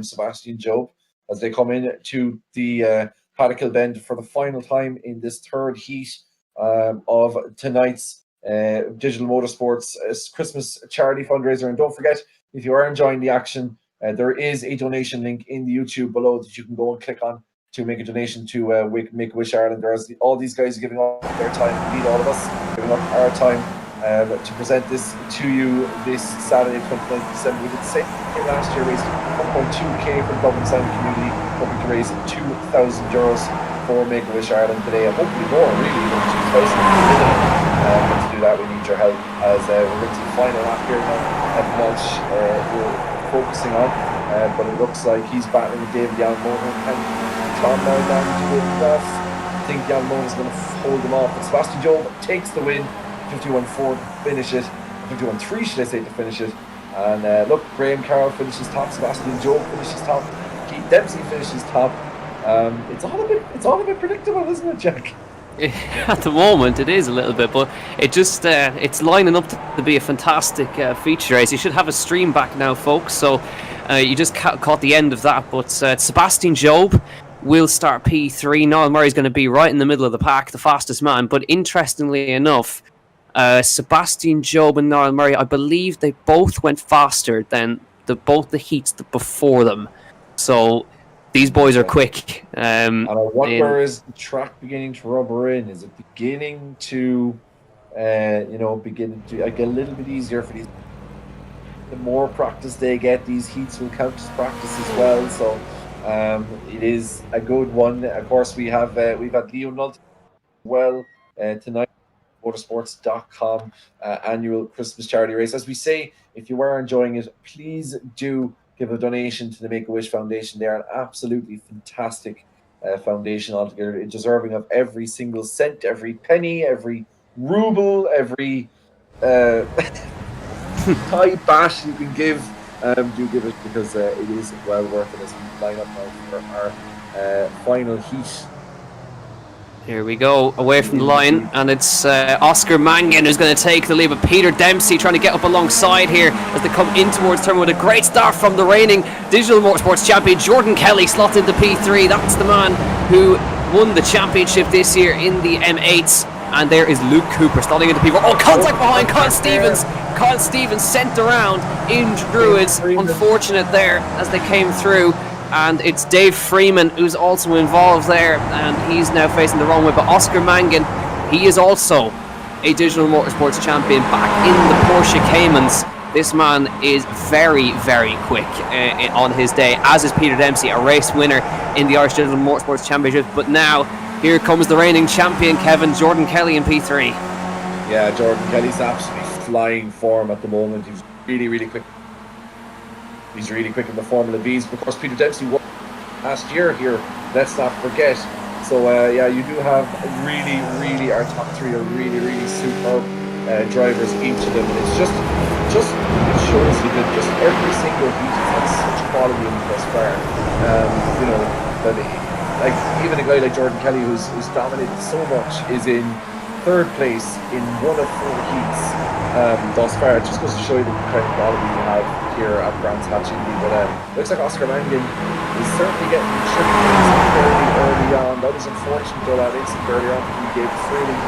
Sebastian Job as they come in to the Paddock Hill Bend for the final time in this third heat of tonight's Digital-Motorsports Christmas charity fundraiser. And don't forget, if you are enjoying the action, there is a donation link in the YouTube below that you can go and click on to make a donation to Make-A-Wish Ireland. There's all these guys are giving up their time, indeed all of us giving up our time to present this to you this Saturday, 29th of December. We did the same thing last year, raised 1.2k for the Dublin Sound community, hoping to raise €2,000 for Make-A-Wish Ireland today, and hopefully more, really, than 2,000. But to do that, we need your help as we're into the final lap here now. Evan Walsh we're focusing on, but it looks like he's battling with David Yamamoto and Tom now down to the grass. I think Yamamoto is going to hold him off, but Sebastian Job takes the win. 51.4 to finish it, 51.3 should I say to finish it. And look, Graham Carroll finishes top, Sebastian Job finishes top, Keith Dempsey finishes top. It's all a bit predictable, isn't it, Jack? At the moment, it is a little bit, but it just it's lining up to be a fantastic feature race. You should have a stream back now, folks. So you just caught the end of that. But Sebastian Job will start P3. Niall Murray's going to be right in the middle of the pack, the fastest man. But interestingly enough, Sebastian Job and Niall Murray, I believe they both went faster than both the heats before them. So these boys are quick. And I wonder, is the track beginning to rubber in? Is it beginning to, beginning to get a little bit easier for these? The more practice they get, these heats will count as practice as well. So it is a good one. Of course, we've had Leo Nutt well tonight. Motorsports.com annual Christmas charity race. As we say, if you are enjoying it, please do give a donation to the Make-A-Wish Foundation. They are an absolutely fantastic foundation altogether, deserving of every single cent, every penny, every ruble, every tie bash you can give, do give it, because it is well worth it as we line up now for our final heat. Here we go, away from the line, and it's Oscar Mangan who's going to take the lead, but Peter Dempsey trying to get up alongside here as they come in towards turn with a great start from the reigning Digital Motorsports champion Jordan Kelly, slotted into P3. That's the man who won the championship this year in the M8s. And there is Luke Cooper slotting into P4. Oh, contact behind Kyle Stevens. Kyle Stevens sent around in Druids. Unfortunate there as they came through. And it's Dave Freeman who's also involved there, and he's now facing the wrong way. But Oscar Mangan, he is also a Digital Motorsports champion back in the Porsche Caymans. This man is very, very quick on his day, as is Peter Dempsey, a race winner in the Irish Digital Motorsports Championship. But now, here comes the reigning champion, Kevin, Jordan Kelly in P3. Yeah, Jordan Kelly's absolutely flying form at the moment. He's really, really quick. He's really quick in the Formula Bs. Of course, Peter Dempsey won last year here, let's not forget. So, yeah, you do have really, really, our top three are really, really superb drivers, each of them. It's just it shows you that just every single heat has had such quality in thus far. You know, that like even a guy like Jordan Kelly, who's dominated so much, is in third place in one of 4 heats thus far. It just goes to show you the kind of quality we have here at Brands Hatch Indy. But looks like Oscar Mangan is certainly getting tripped fairly early on. That was unfortunate though, that incident early on he gave Freeling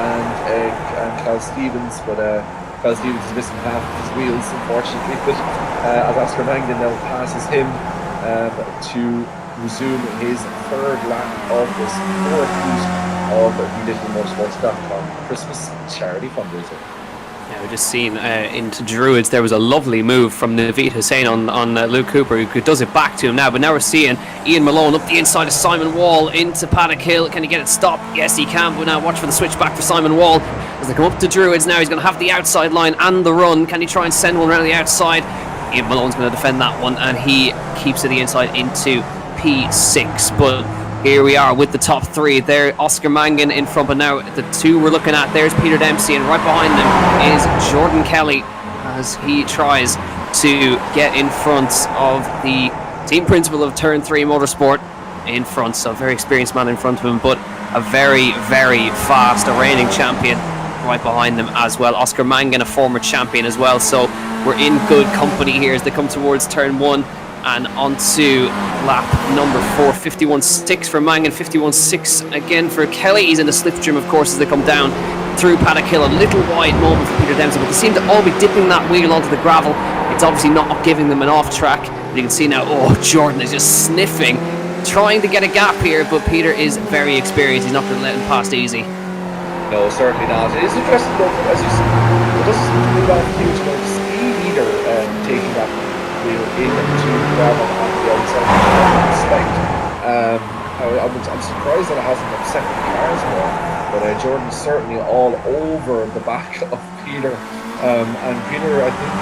and Kyle Stevens, but Kyle Stevens is missing half of his wheels unfortunately. But as Oscar Mangan now passes him to resume his third lap of this 4th heat of the Digital-Motorsports.com Christmas charity fundraiser. Yeah, we just seen into Druids, there was a lovely move from Naveed Hussain on Luke Cooper, who does it back to him now. But now we're seeing Ian Malone up the inside of Simon Wall into Paddock Hill. Can he get it stopped? Yes, he can. But now watch for the switch back for Simon Wall as they come up to Druids. Now he's going to have the outside line and the run. Can he try and send one around the outside? Ian Malone's going to defend that one, and he keeps it the inside into P6. But here we are with the top 3 there. Oscar Mangan in front, but now the 2 we're looking at, there's Peter Dempsey, and right behind them is Jordan Kelly as he tries to get in front of the team principal of Turn 3 Motorsport in front. So a very experienced man in front of him, but a very, very fast, a reigning champion right behind them as well. Oscar Mangan, a former champion as well. So we're in good company here as they come towards Turn 1 and onto lap number 4. 51.6 for Mangan, 51.6 again for Kelly. He's in the slipstream, of course, as they come down through Paddock Hill. A little wide moment for Peter Dempsey, but they seem to all be dipping that wheel onto the gravel. It's obviously not giving them an off track. But you can see now, oh, Jordan is just sniffing, trying to get a gap here, but Peter is very experienced. He's not going to let him past easy. No, certainly not. It is interesting though, as you see, it doesn't seem to move off huge amount of speed either, taking that wheel into gravel on the outside. I'm surprised that it hasn't upset the cars more, but Jordan's certainly all over the back of Peter. And Peter, I think,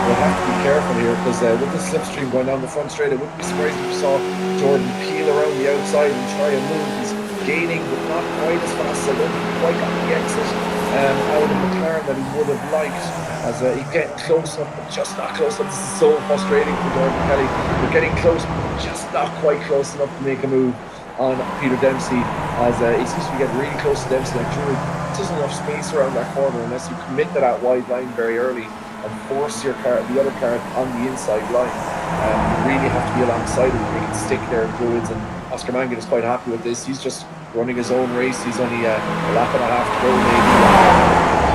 will have to be careful here, because with the slipstream going down the front straight, it wouldn't be surprised if you saw Jordan peel around the outside and try and move. He's gaining, but not quite as fast. I don't think he quite got the exit out of McLaren that he would have liked, as he's getting close enough, but just not close enough. This is so frustrating for Jordan Kelly. We're getting close, but just not quite close enough to make a move on Peter Dempsey, as he seems to be getting really close to Dempsey. Like, Drew, there's enough space around that corner unless you commit to that wide line very early and force your car, the other car, on the inside line. You really have to be alongside him to make it stick there in Druids, and Oscar Mangan is quite happy with this. He's just running his own race. He's only a lap and a half to go, maybe.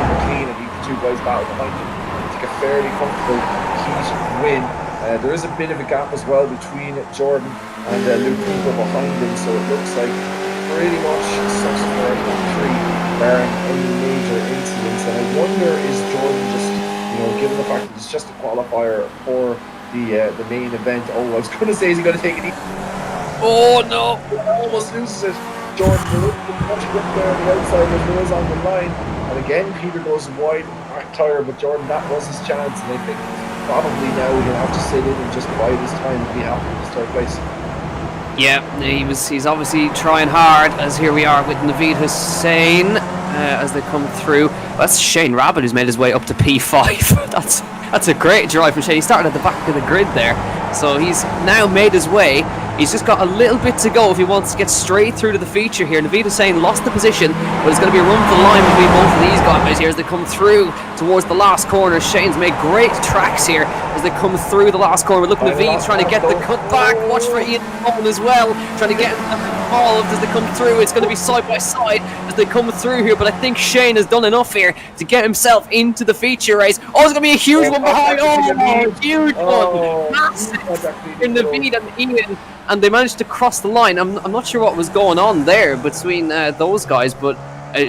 Keep it clean and leave the 2 guys battle behind him. Take a fairly comfortable heat win. There is a bit of a gap as well between Jordan and Luke Cooper behind him, so it looks like pretty much such for 3, barring any major incidents. And I wonder, is Jordan just, given the fact that it's just a qualifier for the main event? Oh, I was going to say, is he going to take it easy? Oh no! Almost loses it. Jordan much good there on the outside, as well as on the line. And again, Peter goes wide back tyre, but Jordan, that was his chance, and I think probably now he'll have to sit in and just bide his time and be happy with his 3rd place. Yeah, he's obviously trying hard, as here we are with Naveed Hussain as they come through. Well, that's Shane Rabbit who's made his way up to P5. That's a great drive from Shane. He started at the back of the grid there. So he's now made his way. He's just got a little bit to go if he wants to get straight through to the feature here. Naveed Hussain lost the position, but it's going to be a run for the line between both of these guys here as they come through towards the last corner. Shane's made great tracks here as they come through the last corner. We're looking at Naveed trying to get the cut back. Watch for Ian Owen as well, trying to get involved as they come through. It's going to be side by side as they come through here, but I think Shane has done enough here to get himself into the feature race. Oh, it's going to be a huge one behind. Oh, huge one. Massive in Naveed and Ian. And they managed to cross the line. I'm not sure what was going on there between those guys, but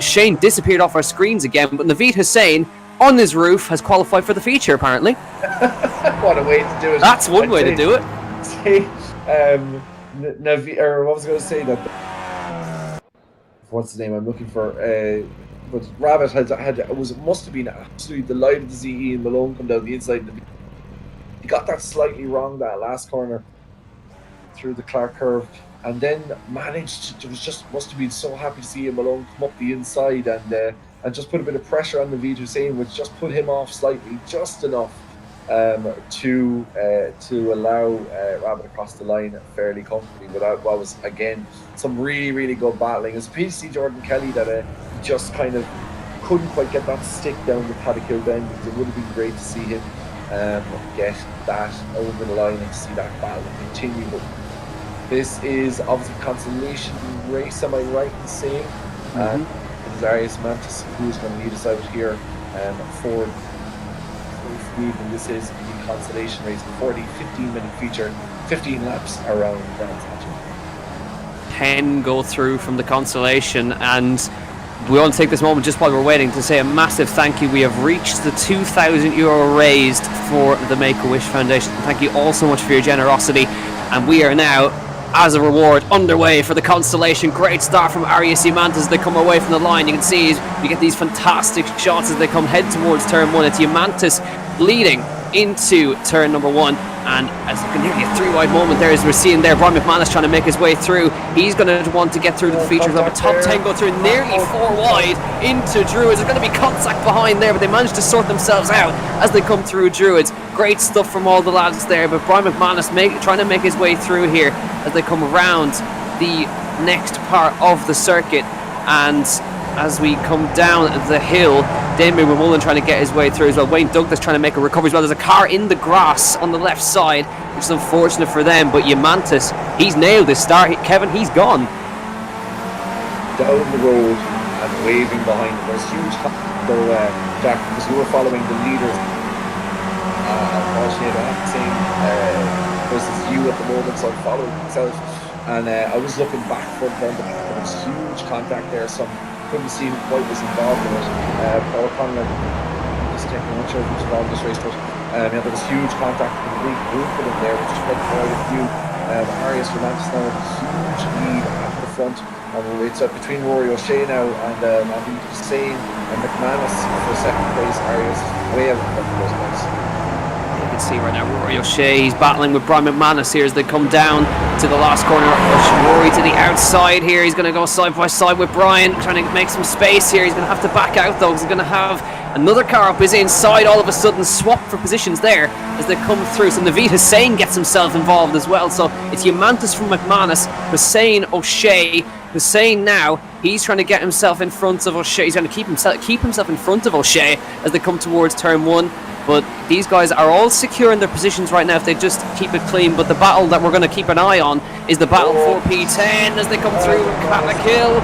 Shane disappeared off our screens again. But Naveed Hussain, on his roof, has qualified for the feature, apparently. What a way to do it. That's one way to do it. Naveed, or what was I going to say? That what's the name I'm looking for? But Rabbit must have been absolutely delighted to see Ian Malone come down the inside. He got that slightly wrong, that last corner through the Clark curve, and then must have been so happy to see him Malone come up the inside and just put a bit of pressure on Naveed Hussain, which just put him off slightly, just enough to allow Rabbit across the line fairly comfortably without what was again some really good battling. It's a pity to see Jordan Kelly that just kind of couldn't quite get that stick down the Paddock bend, because it would have been great to see him get that over the line and to see that battle continue. But this is obviously a consolation race, am I right in saying? It is Arias Mantis who is going to lead us out here for Steve, and this is the consolation race before the 15-minute feature, 15 laps around Brands Hatch. 10 go through from the consolation, and we want to take this moment just while we're waiting to say a massive thank you. We have reached the €2,000 raised for the Make-A-Wish Foundation. Thank you all so much for your generosity, and we are now, as a reward, underway for the consolation. Great start from Arias Yamantas as they come away from the line. You can see you get these fantastic shots as they come head towards turn one. It's Yamantas leading into turn number one, and as you can nearly a three-wide moment there as we're seeing there, Brian McManus trying to make his way through. He's going to want to get through the features of a top 10, go through nearly four wide into Druids. There's going to be contact behind there, but they managed to sort themselves out as they come through Druids. Great stuff from all the lads there, but Brian McManus trying to make his way through here as they come around the next part of the circuit. And as we come down the hill, Damien Mullen trying to get his way through as well. Wayne Douglas trying to make a recovery as well. There's a car in the grass on the left side, which is unfortunate for them, but Yamantas, he's nailed his start. Kevin, he's gone. Down the road and waving behind him. There's huge though, Jack, because we were following the leaders. Unfortunately, I don't have the same versus you at the moment, so I'm following myself. And I was looking back for them, but there was huge contact there. Some couldn't see quite was involved in it. Paul Conlon, I'm not sure who was involved in this race, but there was huge contact in the big group of them there, which is quite quite a few. Arias Romantis now with a huge lead at the front. It's between Rory O'Shea now and Naveed Hussain and McManus for second place. Arias way out in front of those guys. You can see right now Rory O'Shea, he's battling with Brian McManus here as they come down to the last corner. Rory to the outside here. He's going to go side by side with Brian, trying to make some space here. He's going to have to back out though, because he's going to have another car up his inside all of a sudden, swap for positions there as they come through. So Naveed Hussain gets himself involved as well. So it's Yamantas from McManus, Hussain, O'Shea. Hussain now, he's trying to get himself in front of O'Shea. He's going to keep himself in front of O'Shea as they come towards turn one. But these guys are all secure in their positions right now if they just keep it clean. But the battle that we're going to keep an eye on is the battle for P10 as they come through Catlack Hill.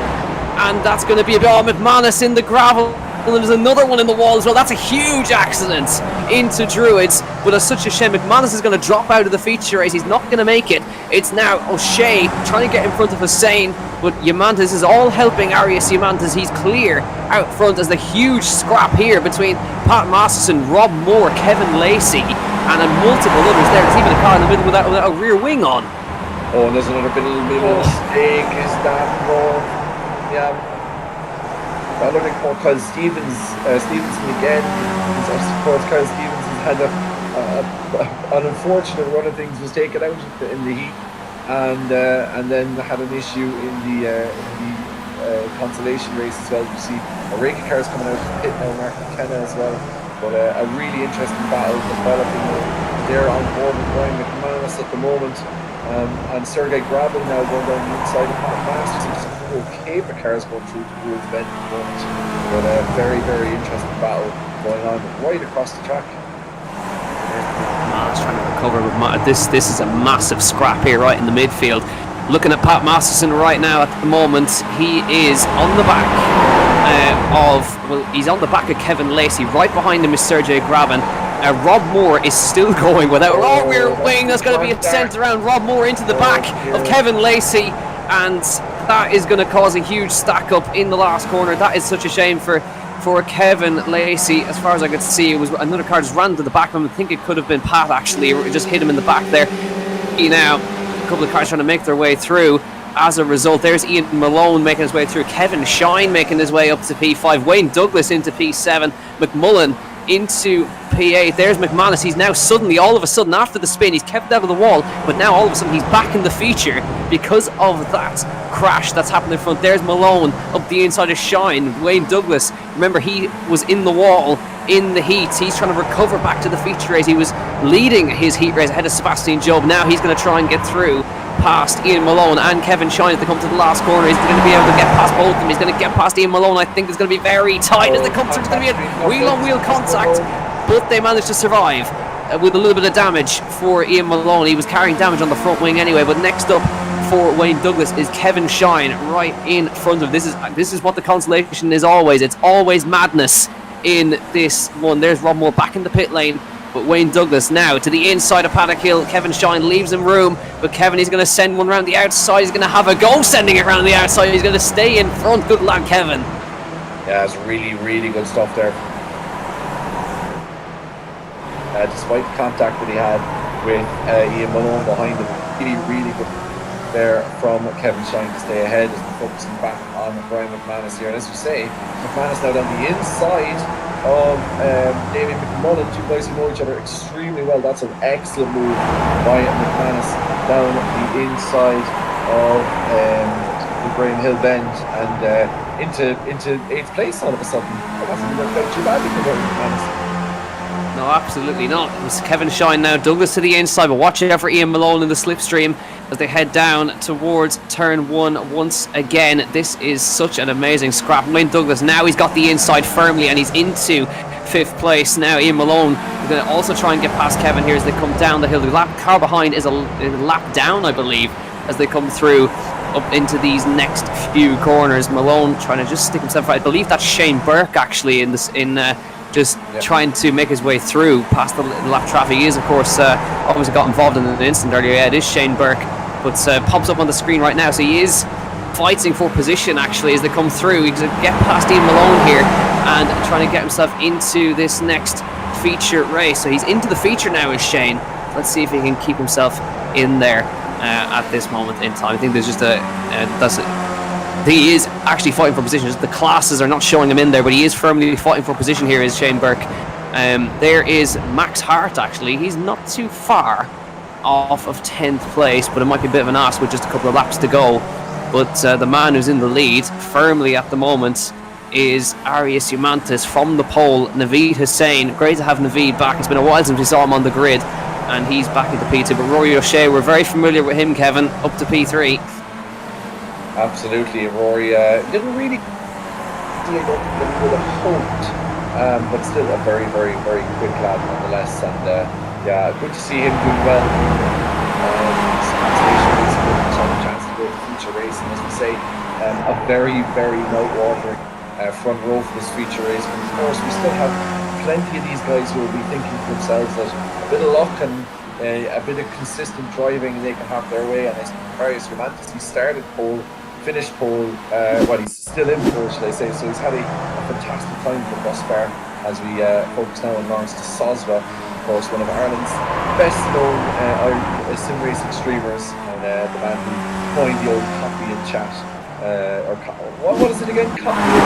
And that's going to be about McManus in the gravel. And there's another one in the wall as well. That's a huge accident into Druids. But it's such a shame. McManus is going to drop out of the feature race. He's not going to make it. It's now O'Shea trying to get in front of Hussain. But Yamantas is all helping Arias Yamantas. He's clear out front as the huge scrap here between Pat Masterson, Rob Moore, Kevin Lacey, and multiple others there. There's even a car in the middle without a rear wing on. Oh, and there's another bit of mistake. Is that wrong? Yeah. I don't think Kyle Stevenson again. Of course, Kyle Stevenson had an unfortunate run of things, was taken out in the heat, and then had an issue in the consolation race as well. You see a Reiki cars coming out of the pit now, Mark McKenna as well. But a really interesting battle developing there on board with Brian McManus at the moment. And Sergey Grabin now going down the inside of Pat Masters. There's a whole cave of cars going through the Rules Bend at the moment. But a very, very interesting battle going on right across the track. Trying to recover with this is a massive scrap here right in the midfield. Looking at Pat Masterson right now at the moment, he is on the back he's on the back of Kevin Lacey. Right behind him is Sergey Grabin. Rob Moore is still going without rear wing. There's going to be a sent around Rob Moore into the back of Kevin Lacey, and that is going to cause a huge stack up in the last corner. That is such a shame for Kevin Lacey. As far as I could see, it was another car just ran to the back of him. I think it could have been Pat actually. It just hit him in the back there. Now a couple of cars trying to make their way through. As a result, there's Ian Malone making his way through. Kevin Shine making his way up to P5. Wayne Douglas into P7. McMullen into P8. There's McManus. He's now suddenly, all of a sudden, after the spin, he's kept out of the wall, but now all of a sudden he's back in the feature because of that crash that's happened in front. There's Malone up the inside of Shine. Wayne Douglas, remember, he was in the wall in the heats. He's trying to recover back to the feature race. He was leading his heat race ahead of Sebastian Job. Now he's going to try and get through past Ian Malone and Kevin Shine as they come to the last corner. He's going to be able to get past both of them. He's going to get past Ian Malone. I think it's going to be very tight as they come through. It's going to be a wheel-on-wheel contact, but they managed to survive with a little bit of damage for Ian Malone. He was carrying damage on the front wing anyway, but next up for Wayne Douglas is Kevin Shine right in front of him. This is what the consolation is always. It's always madness in this one. There's Rob Moore back in the pit lane, but Wayne Douglas now to the inside of Paddock Hill. Kevin Shine leaves him room, but Kevin, he's going to send one around the outside. He's going to have a go sending it around the outside. He's going to stay in front. Good lad, Kevin. Yeah, it's really, really good stuff there. Despite the contact that he had with Ian Malone behind him, really, really good there from Kevin Shine to stay ahead as we're focusing back on Brian McManus here. And as you say, McManus now down the inside of David McMullen, two guys who know each other extremely well. That's an excellent move by McManus down the inside of the Graham Hill bend and into 8th place all of a sudden. That hasn't worked out too badly for Brian McManus. No, absolutely not. It was Kevin Shine now. Douglas to the inside, but watch out for Ian Malone in the slipstream as they head down towards turn 1 once again. This is such an amazing scrap. Wayne Douglas now, he's got the inside firmly and he's into 5th place. Now Ian Malone is going to also try and get past Kevin here as they come down the hill. The car behind is a lap down, I believe, as they come through up into these next few corners. Malone trying to just stick himself out. I believe that's Shane Burke actually trying to make his way through past the lap traffic. He is, of course, obviously got involved in an incident earlier. Yeah, it is Shane Burke, but pops up on the screen right now. So he is fighting for position actually as they come through. He's going to get past Ian Malone here and trying to get himself into this next feature race. So he's into the feature now, is Shane. Let's see if he can keep himself in there at this moment in time. I think there's just he is actually fighting for position. The classes are not showing him in there, but he is firmly fighting for position here, is Shane Burke. There is Max Hart actually. He's not too far off of 10th place, but it might be a bit of an ask with just a couple of laps to go. But the man who's in the lead firmly at the moment is Arias Humantis from the pole, Naveed Hussain. Great to have Naveed back. It's been a while since we saw him on the grid, and he's back into P2. But Rory O'Shea, we're very familiar with him, Kevin, up to P3. Absolutely, Rory didn't really deal with it that he would have hoped, but still a very, very, very quick lad nonetheless. And yeah, good to see him doing well. Station a chance to go to feature race, and as we say, a very, very mouth-watering front row for this feature race. But of course, we still have plenty of these guys who will be thinking to themselves that a bit of luck and a bit of consistent driving, they can have their way. And I think Arias Humantis, he started pole, finished pole, he's still in pole, should I say. So he's had a fantastic time for thus far as we focus now on Lawrence de Sosva, of course, one of Ireland's best known sim racing streamers, and the man who coined the old coffee and chat. What is it again? Coffee?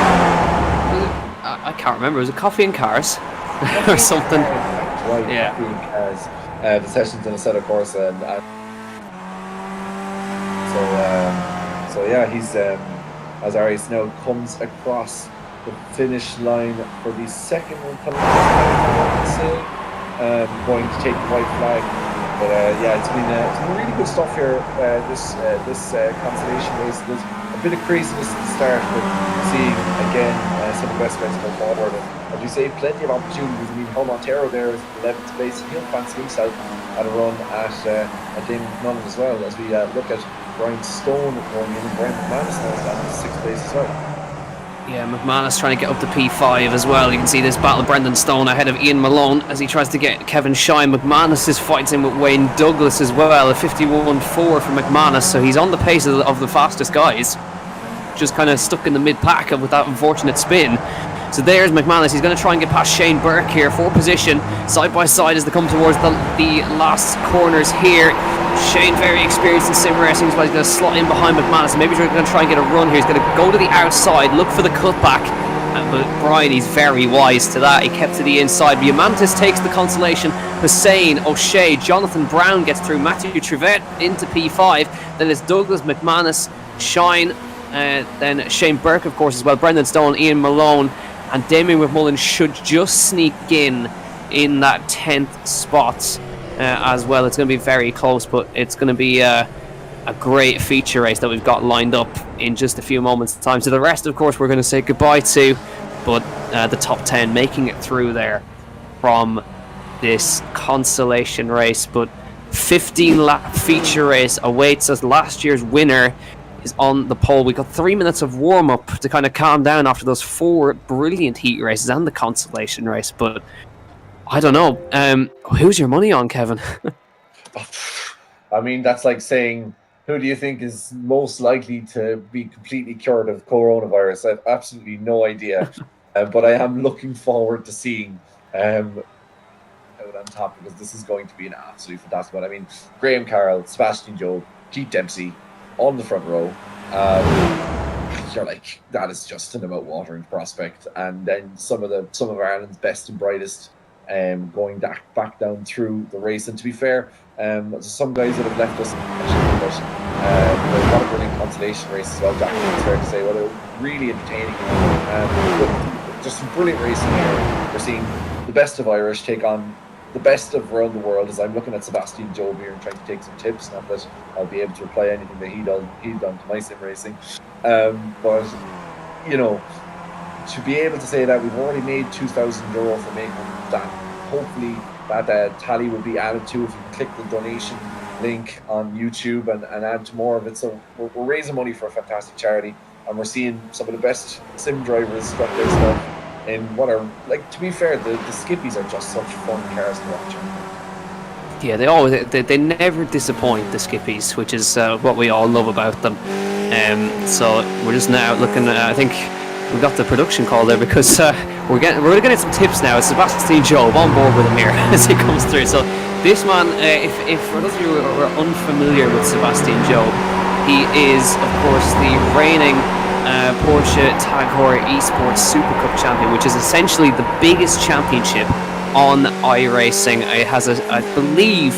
I can't remember. Was it Coffee and Cars or something? Right, yeah. Coffee and Cars. The sessions in a set, of course, and so yeah, he's as Arias now comes across the finish line for the second and the last time, I would say, going to take the white flag. But yeah, it's been really good stuff here. This consolation race. There's a bit of craziness at the start, but seeing again some of the best guys go forward. And as you say, plenty of opportunities. I mean, Montero there is 11th place. He'll fancy himself at a run at Damon McMullen as well. As we look at Brian Stone going in, and Brian McManus now is down in 6th place as well. Yeah, McManus trying to get up to P5 as well. You can see this battle. Brendan Stone ahead of Ian Malone as he tries to get Kevin Shine. McManus is fighting with Wayne Douglas as well. A 51.4 for McManus, so he's on the pace of the fastest guys. Just kind of stuck in the mid-pack with that unfortunate spin. So there's McManus. He's going to try and get past Shane Burke here for position. Side by side as they come towards the last corners here. Shane very experienced in sim racing, so he's going to slot in behind McManus. Maybe he's going to try and get a run here. He's going to go to the outside, look for the cutback. But Brian, he's very wise to that. He kept to the inside. Diamantis takes the consolation. Hussein, O'Shea, Jonathan Brown gets through. Matthew Trivette into P5. Then it's Douglas, McManus, Shine, then Shane Burke, of course, as well. Brendan Stone, Ian Malone, and Damien McMullen should just sneak in that 10th spot as well. It's going to be very close, but it's going to be a great feature race that we've got lined up in just a few moments' time. So the rest, of course, we're going to say goodbye to, but the top 10 making it through there from this consolation race. But 15-lap feature race awaits us. Last year's winner is on the pole. We got 3 minutes of warm-up to kind of calm down after those 4 brilliant heat races and the consolation race. But I don't know. Who's your money on, Kevin? I mean, that's like saying, who do you think is most likely to be completely cured of coronavirus? I have absolutely no idea. But I am looking forward to seeing out on top, because this is going to be an absolute fantastic one. I mean, Graham Carroll, Sebastian Jobe, Pete Dempsey on the front row. You're like, that is just an mouth-watering prospect. And then some of Ireland's best and brightest going back down through the race. And to be fair, some guys that have left us, but what a brilliant consolation race as well, Jack. It's fair to say, well, really entertaining. Just some brilliant racing here. We're seeing the best of Irish take on the best of around the world, as I'm looking at Sebastian Jobe here and trying to take some tips. Not that I'll be able to reply anything that he'd done to my sim racing. But, you know, to be able to say that we've already made €2,000 for making that, hopefully that tally will be added to if you click the donation link on YouTube and add to more of it. So we're raising money for a fantastic charity, and we're seeing some of the best sim drivers drop their stuff in what are, like, to be fair, the skippies are just such fun cars to watch. Yeah, they never disappoint, the skippies, which is what we all love about them. So we're just now looking at, I think we got the production call there, because we're going to get some tips now. It's Sebastian Jobe on board with him here as he comes through. So this man, if for those of you who are unfamiliar with Sebastian Jobe, he is, of course, the reigning Porsche Tag Heuer Esports Super Cup champion, which is essentially the biggest championship on iRacing. It has, I believe,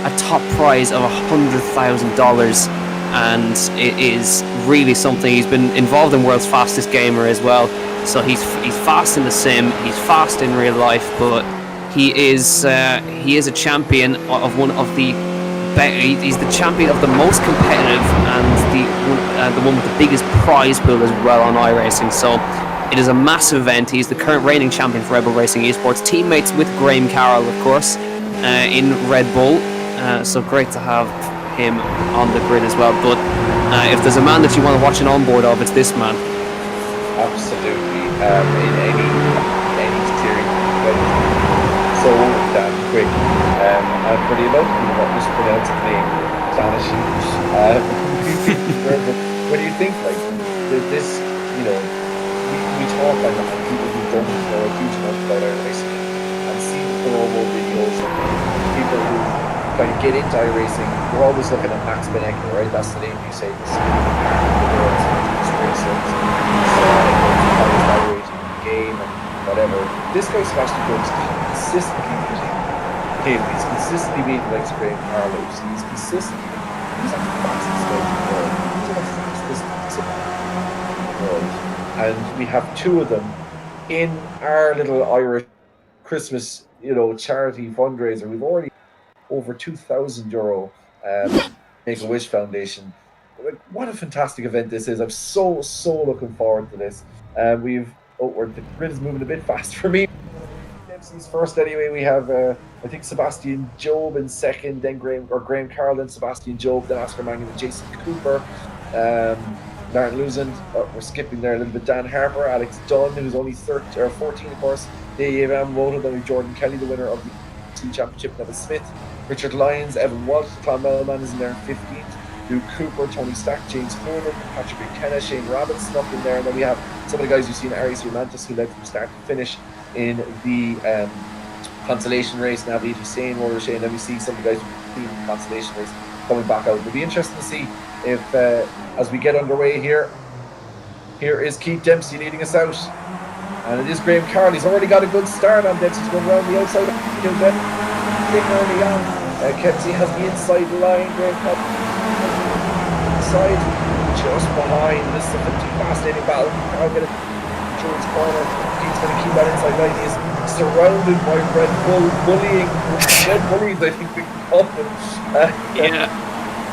a top prize of $100,000, and it is really something. He's been involved in World's Fastest Gamer as well, so he's fast in the sim, he's fast in real life, but he is a champion of one of the. He's the champion of the most competitive and the one with the biggest prize pool as well on iRacing. So it is a massive event. He's the current reigning champion for Rebel Racing Esports, teammates with Graham Carroll, of course, in Red Bull. So great to have him on the grid as well. But if there's a man that you want to watch an onboard of, it's this man. Absolutely. In any steering, so damn quick. I'm pretty about mispronouncing the name, Spanish. What do you think? Like this, you know, we talk about people who don't know a huge amount about iRacing and see the promo videos of people who kind of get into iRacing. We're always looking at Max Benecke, right? That's the name you say. This game and whatever. This guy Sebastian Jobe is consistently beating him. He's consistently beating the likes of Graham Carroll. He's consistently. He's like the fastest guy in the world. He's the fastest in the world. and we have two of them in our little Irish Christmas, charity fundraiser. We've already over €2,000 Make a Wish Foundation. Like, what a fantastic event this is! I'm so looking forward to this. The grid is moving a bit fast for me. Dempsey's first anyway. We have I think Sebastian Job in second, then Graham Carroll, then Sebastian Job, then Oscar Mangan and Jason Cooper. Martin Luzend, we're skipping there a little bit. Dan Harper, Alex Dunn, who's only 14, of course. Dave Yamamoto, then Jordan Kelly, the winner of the team championship, Neville Smith, Richard Lyons, Evan Walsh, Clon Mellman is in there in 15th. Luke Cooper, Tony Stack, James Coleman, Patrick McKenna, Shane Robinson up in there, and then we have some of the guys you see in Aries Mantis who led from start to finish in the consolation race. Now Navid Hussein, Roller Shane, and then we see some of the guys who in the consolation race coming back out. It'll be interesting to see if as we get underway here is Keith Dempsey leading us out, and it is Graham Carroll. He's already got a good start on Dempsey's going around the outside of the then early on. Kempsey has the inside line. Graham Carroll side just behind. This is a fascinating battle. Carroll get it through his corner. Keith's going to keep that inside line. He is surrounded by Red Bull bullying. Red Bullies, I think we can call them. Yeah.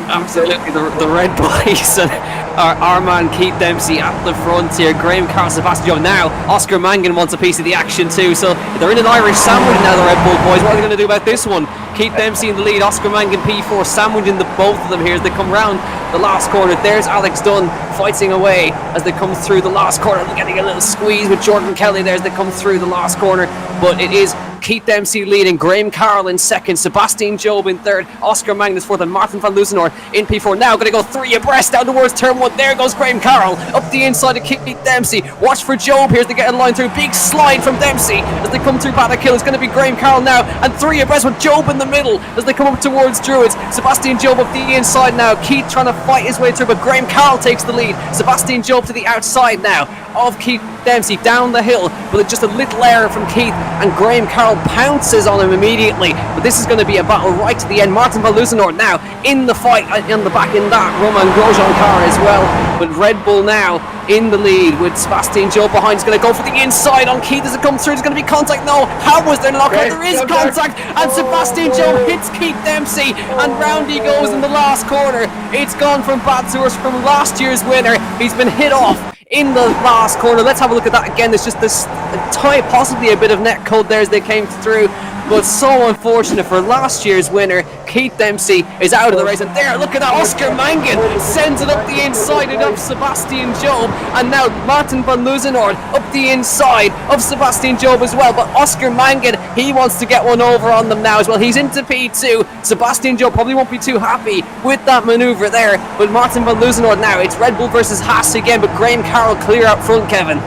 Absolutely, the Red Boys and our man Keith Dempsey at the front here. Graham Carroll, Sebastian Job. Now Oscar Mangan wants a piece of the action too, so they're in an Irish sandwich now, the Red Bull boys. What are they going to do about this one? Keith Dempsey in the lead, Oscar Mangan P4 sandwiching the both of them here as they come round the last corner. There's Alex Dunn fighting away as they come through the last corner, getting a little squeeze with Jordan Kelly there as they come through the last corner, but it is Keith Dempsey leading, Graham Carroll in second, Sebastian Job in third, Oscar Magnus fourth, and Martin van Loosenhoor in P4. Now going to go three abreast down towards turn one. There goes Graham Carroll up the inside of Keith Dempsey. Watch for Job here as they get a line through. Big slide from Dempsey as they come through Bannakill. It's going to be Graham Carroll now, and three abreast with Job in the middle as they come up towards Druids. Sebastian Job up the inside now. Keith trying to fight his way through, but Graham Carroll takes the lead. Sebastian Job to the outside now of Keith Dempsey down the hill, but just a little error from Keith, and Graham Carroll pounces on him immediately. But this is going to be a battle right to the end. Martin van Loosenhoor now in the fight in the back in that Roman Grosjean car as well. But Red Bull now in the lead with Sebastian Job behind. He's going to go for the inside on Keith as it comes through. There's going to be contact. No, how was there not? There is contact, and Sebastian Job hits Keith Dempsey, and round he goes in the last corner. It's gone from bad to worse from last year's winner. He's been hit off in the last corner. Let's have a look at that again. There's just this tie, possibly a bit of net code there as they came through, but so unfortunate for last year's winner. Keith Dempsey is out of the race, and there, look at that, Oscar Mangan sends it up the inside and up Sebastian Job, and now Martin van Loosenhoor up the inside of Sebastian Job as well. But Oscar Mangan, he wants to get one over on them now as well. He's into P2. Sebastian Job probably won't be too happy with that manoeuvre there, but Martin van Loosenhoor now, it's Red Bull versus Haas again, but Graham Carroll clear out front, Kevin.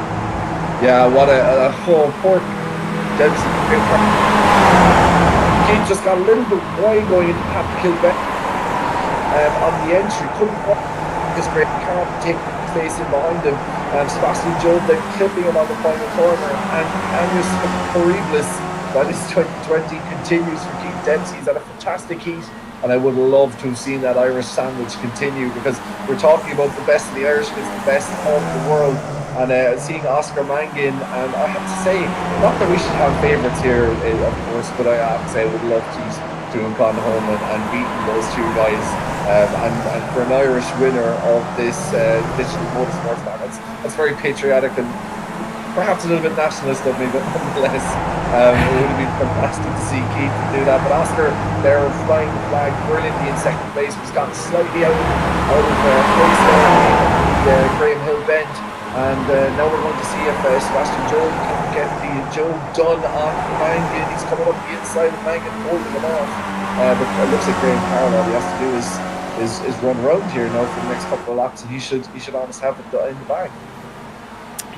Yeah, what a whole important Dempsey. Keith just got a little bit wide going into Pat Kilbeck on the entry. Couldn't this Graham Carroll take space in behind him. Sebastian Job then clipping him on the final corner, and Angus Horribilis, that is 2020, continues for Keith Dempsey. He's had a fantastic heat, and I would love to have seen that Irish sandwich continue, because we're talking about the best of the Irish against the best of the world. And seeing Oscar Mangan, and I have to say, not that we should have favourites here, of course, but I have to say I would love to have gone home and beaten those two guys. And for an Irish winner of this Digital-Motorsports, that's very patriotic and perhaps a little bit nationalist of me, but nonetheless, it would have been fantastic to see Keith do that. But Oscar there flying the flag brilliantly in second place, was gotten slightly out of place there in the Graham Hill bend. And now we're going to see if Sebastian Job can get the Job done on Mangan. He's coming up the inside of Mangan, holding him off. But it looks like Graham Carroll, all he has to do is run around here now for the next couple of laps, and he should almost have it in the bag.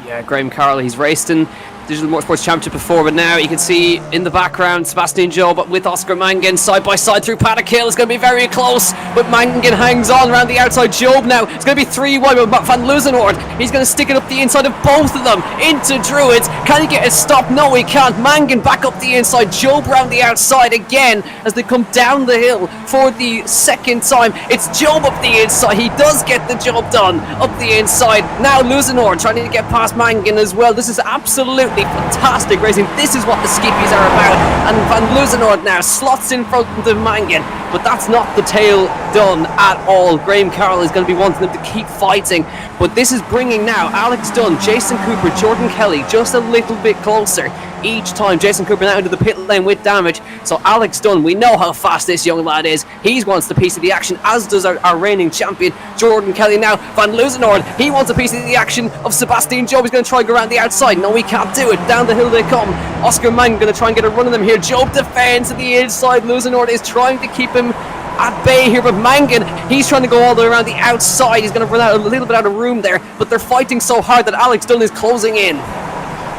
Yeah, Graham Carroll, he's raced in Digital Motorsports Championship before, but now you can see in the background Sebastian Job with Oscar Mangan side by side through Paddock Hill. It's going to be very close, but Mangan hangs on around the outside. Job now, it's going to be 3 wide with Van Luzenoord. He's going to stick it up the inside of both of them into Druids. Can he get a stop? No, he can't. Mangan back up the inside. Job around the outside again as they come down the hill for the second time. It's Job up the inside. He does get the job done up the inside. Now Luzenoord trying to get past Mangan as well. This is absolutely fantastic racing. This is what the skippies are about. And Van Luzenoord now slots in front of Mangan, but that's not the tail done at all. Graham Carroll is going to be wanting them to keep fighting, but this is bringing now Alex Dunn, Jason Cooper, Jordan Kelly just a little bit closer each time. Jason Cooper now into the pit lane with damage. So Alex Dunn, we know how fast this young lad is. He wants the piece of the action, as does our reigning champion Jordan Kelly. Now Van Luzenoord, he wants a piece of the action of Sebastian Job. He's going to try and go around the outside. No, he can't do it. Down the hill they come. Oscar Mann going to try and get a run of them here. Job defends to the inside. Luzenoord is trying to keep him at bay here, but Mangan, he's trying to go all the way around the outside. He's going to run out a little bit out of room there, but they're fighting so hard that Alex Dunn is closing in.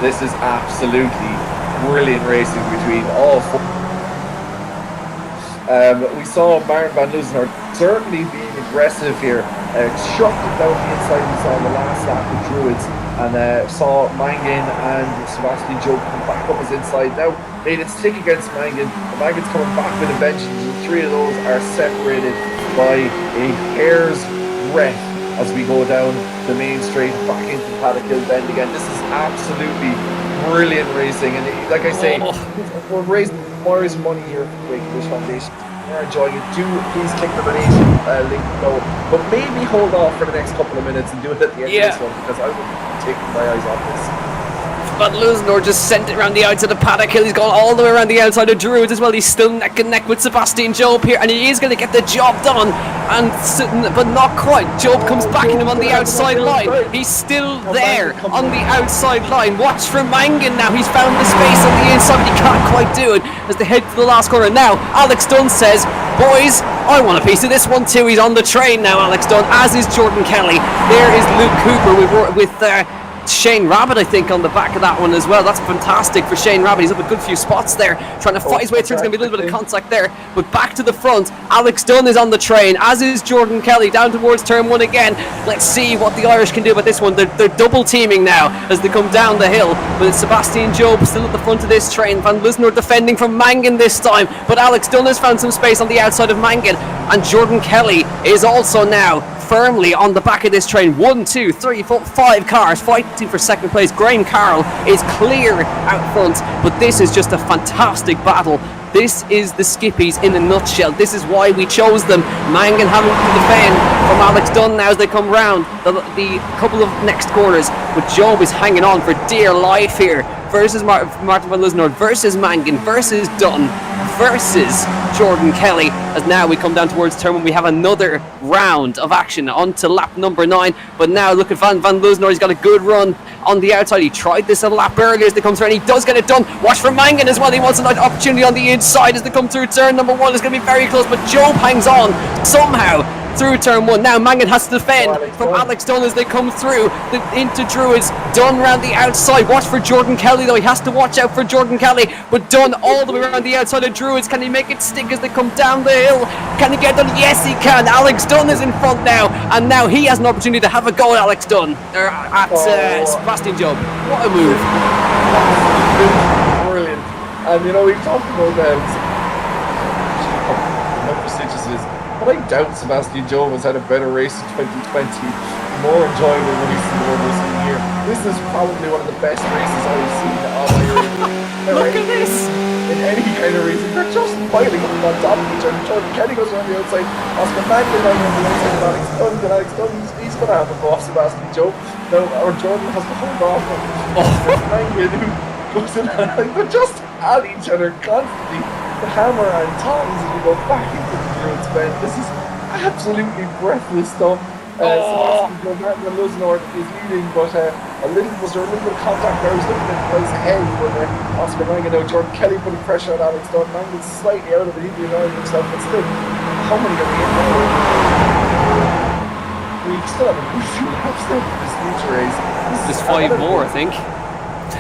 This is absolutely brilliant racing between all four. We saw Martin Van Luzenoord certainly being aggressive here, chucked it down the inside. We saw the last lap with Druids, and saw Mangan and Sebastian Job come back up his inside. Now made it stick against Mangan. Mangan's coming back with a vengeance. The 3 of those are separated by a hair's breadth as we go down the main straight back into the Paddock Hill bend again. This is absolutely brilliant racing, and like I say, we're raising more money here for the Make-A-Wish Foundation. We're enjoying it. Do please click the donation link below, but maybe hold off for the next couple of minutes and do it at the end of this one, because I will be taking my eyes off this. But Luzenoord just sent it around the outside of Paddock Hill. He's gone all the way around the outside of Druids as well. He's still neck and neck with Sebastian Job here, and he is going to get the job done, but not quite. Job comes back in him on the outside line. He's still there on the outside line. Watch for Mangan now. He's found the space on the inside, but he can't quite do it as they head to the last corner. Now Alex Dunn says, boys, I want a piece of this one too. He's on the train now, Alex Dunn, as is Jordan Kelly. There is Luke Cooper with Shane Rabbit, I think, on the back of that one as well. That's fantastic for Shane Rabbit. He's up a good few spots there, trying to fight his way through. There's going to be a little bit of contact there, but back to the front. Alex Dunn is on the train, as is Jordan Kelly, down towards turn 1 again. Let's see what the Irish can do about this one. They're double teaming now as they come down the hill, but it's Sebastian Job still at the front of this train. Van Luzenoord defending from Mangan this time, but Alex Dunn has found some space on the outside of Mangan, and Jordan Kelly is also now firmly on the back of this train. 1, 2, 3, 4, 5 cars fighting for second place. Graham Carroll is clear out front, but this is just a fantastic battle. This is the skippies in a nutshell. This is why we chose them. Mangan having to defend from Alex Dunn now as they come round the couple of next corners, but Job is hanging on for dear life here versus Martin Van Luzenoord versus Mangan versus Dunn versus Jordan Kelly, as now we come down towards turn 1. We have another round of action on to lap number 9, but now look at Van Luzenoord. He's got a good run on the outside. He tried this a lap earlier as they come through, and he does get it done. Watch for Mangan as well. He wants an opportunity on the inside as they come through turn number 1. It's going to be very close, but Job hangs on somehow through turn 1. Now Mangan has to defend from Alex Dunn as they come through into Druids. Dunn around the outside. Watch for Jordan Kelly though. He has to watch out for Jordan Kelly, but Dunn all the way around the outside of Druids. Can he make it stick as they come down the hill? Can he get done? Yes, he can. Alex Dunn is in front now, and now he has an opportunity to have a go at Alex Dunn at Sebastian Job. What a move. Brilliant. And you know, we've talked about how prestigious it is, but I doubt Sebastian Job has had a better race in 2020, more enjoyable race than the one we've seen here. This is probably one of the best races I've seen all year. Look at this! In any kind of racing, they're just piling up on top of each other. Jordan Kelly goes around the outside, Oscar Mangan on the outside of Alex Dunn, and Alex Dunn, he's going to have a go off Sebastian Job. Now, or Jordan has to hold off him. Mangan, who goes in, they're just at each other constantly. The hammer and tongs as we go back into the Druids bend. This is absolutely breathless stuff. Sebastian Job, Martin Van Luzenoord is leading, but was there a little bit of contact there? I was looking at the place ahead, but Oscar Mangan, now Jordan Kelly putting pressure on Alex Dunn. Mangan's slightly out of it, he'd be annoying himself, but still, how many are we in now? We still have a few laps left in this future race. There's 5 more, I think.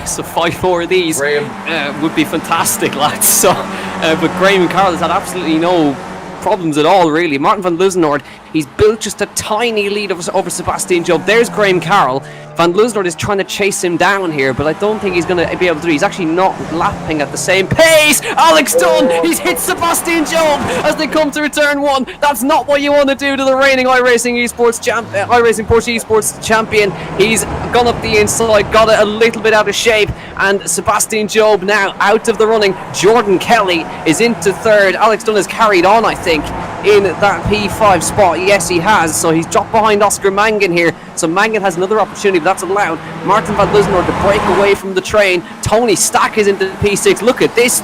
So 5 more of these would be fantastic, lads. So, but Graham Carroll has had absolutely no problems at all, really. Martin van Luzenoord, he's built just a tiny lead over Sebastian Job. There's Graham Carroll. Van Luzenoord is trying to chase him down here, but I don't think he's going to be able to do it. He's actually not lapping at the same pace. Alex Dunn, he's hit Sebastian Job as they come through turn 1. That's not what you want to do to the reigning iRacing Porsche Esports champion. He's gone up the inside, got it a little bit out of shape, and Sebastian Job now out of the running. Jordan Kelly is into third. Alex Dunn has carried on, I think, in that P5 spot. Yes, he has. So he's dropped behind Oscar Mangan here. So Mangan has another opportunity, but that's allowed. Martin van Luzenoord to break away from the train. Tony Stack is into P6. Look at this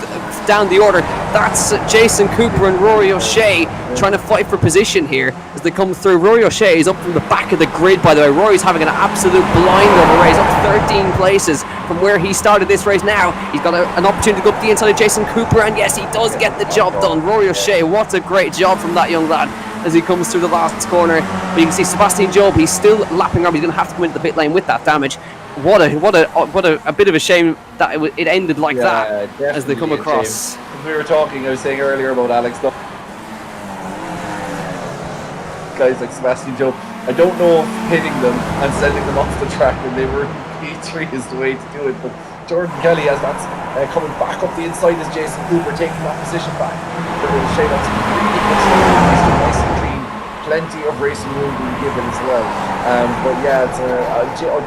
down the order. That's Jason Cooper and Rory O'Shea trying to fight for position here as they come through. Rory O'Shea is up from the back of the grid, by the way. Rory's having an absolute blind of a race, up 13 places from where he started this race. Now he's got an opportunity to go up the inside of Jason Cooper, and yes, he does get the job done. Rory O'Shea, what a great job from that young lad as he comes through the last corner. But you can see Sebastian Job, he's still lapping around. He's going to have to come into the pit lane with that damage. What a bit of a shame that it ended like that as they come across. We were talking, I was saying earlier about Alex Dunn. Guys like Sebastian Job, I don't know if hitting them and sending them off the track when they were P3 is the way to do it, but Jordan Kelly, as that's coming back up the inside, as Jason Cooper taking that position back. Shea, that's really good, nice and clean, plenty of racing room being given as well. But yeah, it's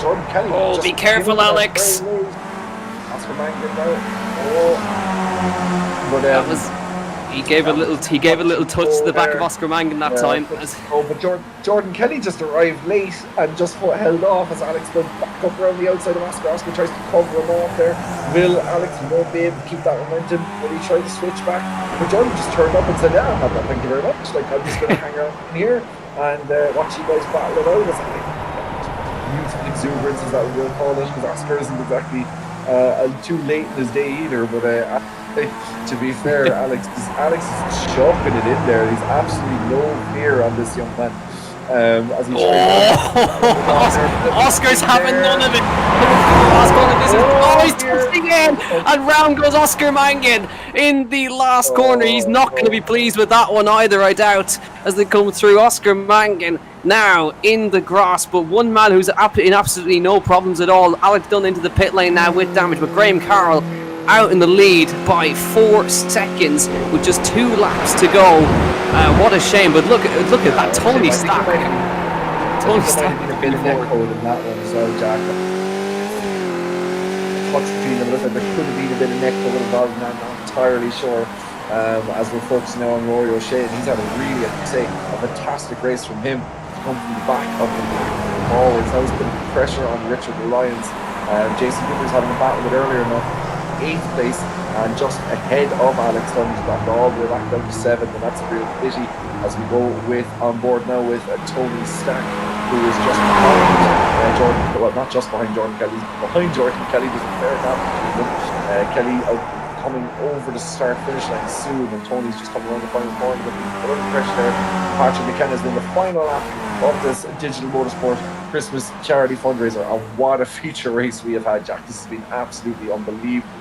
Jordan Kelly. Oh, be careful, Alex. Oscar Mangan now. But that was. He gave a little touch to the back of Oscar Mangan that time. But Jordan Kelly just arrived late and just held off as Alex went back up around the outside of Oscar. Oscar tries to cover him off there. Will Alex won't be able to keep that momentum? Will he try to switch back? But Jordan just turned up and said, "Yeah, I'm not, thank you very much. Like, I'm just going to hang around in here and watch you guys battle it out." It's like youthful exuberance, as that we'll call it, because Oscar isn't exactly too late in his day either. But to be fair, Alex is chucking it in there. He's absolutely no fear on this young man. As he's Oscar's having none of it. He's twisting in, and round goes Oscar Mangan in the last corner. He's not going to be pleased with that one either, I doubt, as they come through. Oscar Mangan now in the grass, but one man who's in absolutely no problems at all. Alex Dunn into the pit lane now with damage, but Graham Carroll out in the lead by 4 seconds with just 2 laps to go. What a shame, but look at that Tony Stack. Tony Stack a bit of neck code in that one as well, Jack. Touch between them, look like there could have been a bit of neck code involved, I'm not entirely sure. As we're focusing now on Rory O'Shea, and he's had a fantastic race from him to come from the back up and forwards. That was putting pressure on Richard Lyons. Jason Cooper's having a battle with earlier enough. 8th place and just ahead of Alex Dunn. He's got all the way back down to 7th, and that's a real pity as we go on board now with Tony Stack, who is just behind Jordan. Well, not just behind Jordan Kelly, he's behind Jordan Kelly. There's a fair gap between them. Kelly coming over the start-finish line soon, and Tony's just coming around the final corner. But under pressure there, Patrick McKenna's been the final lap of this Digital Motorsport Christmas charity fundraiser, and what a feature race we have had, Jack. This has been absolutely unbelievable.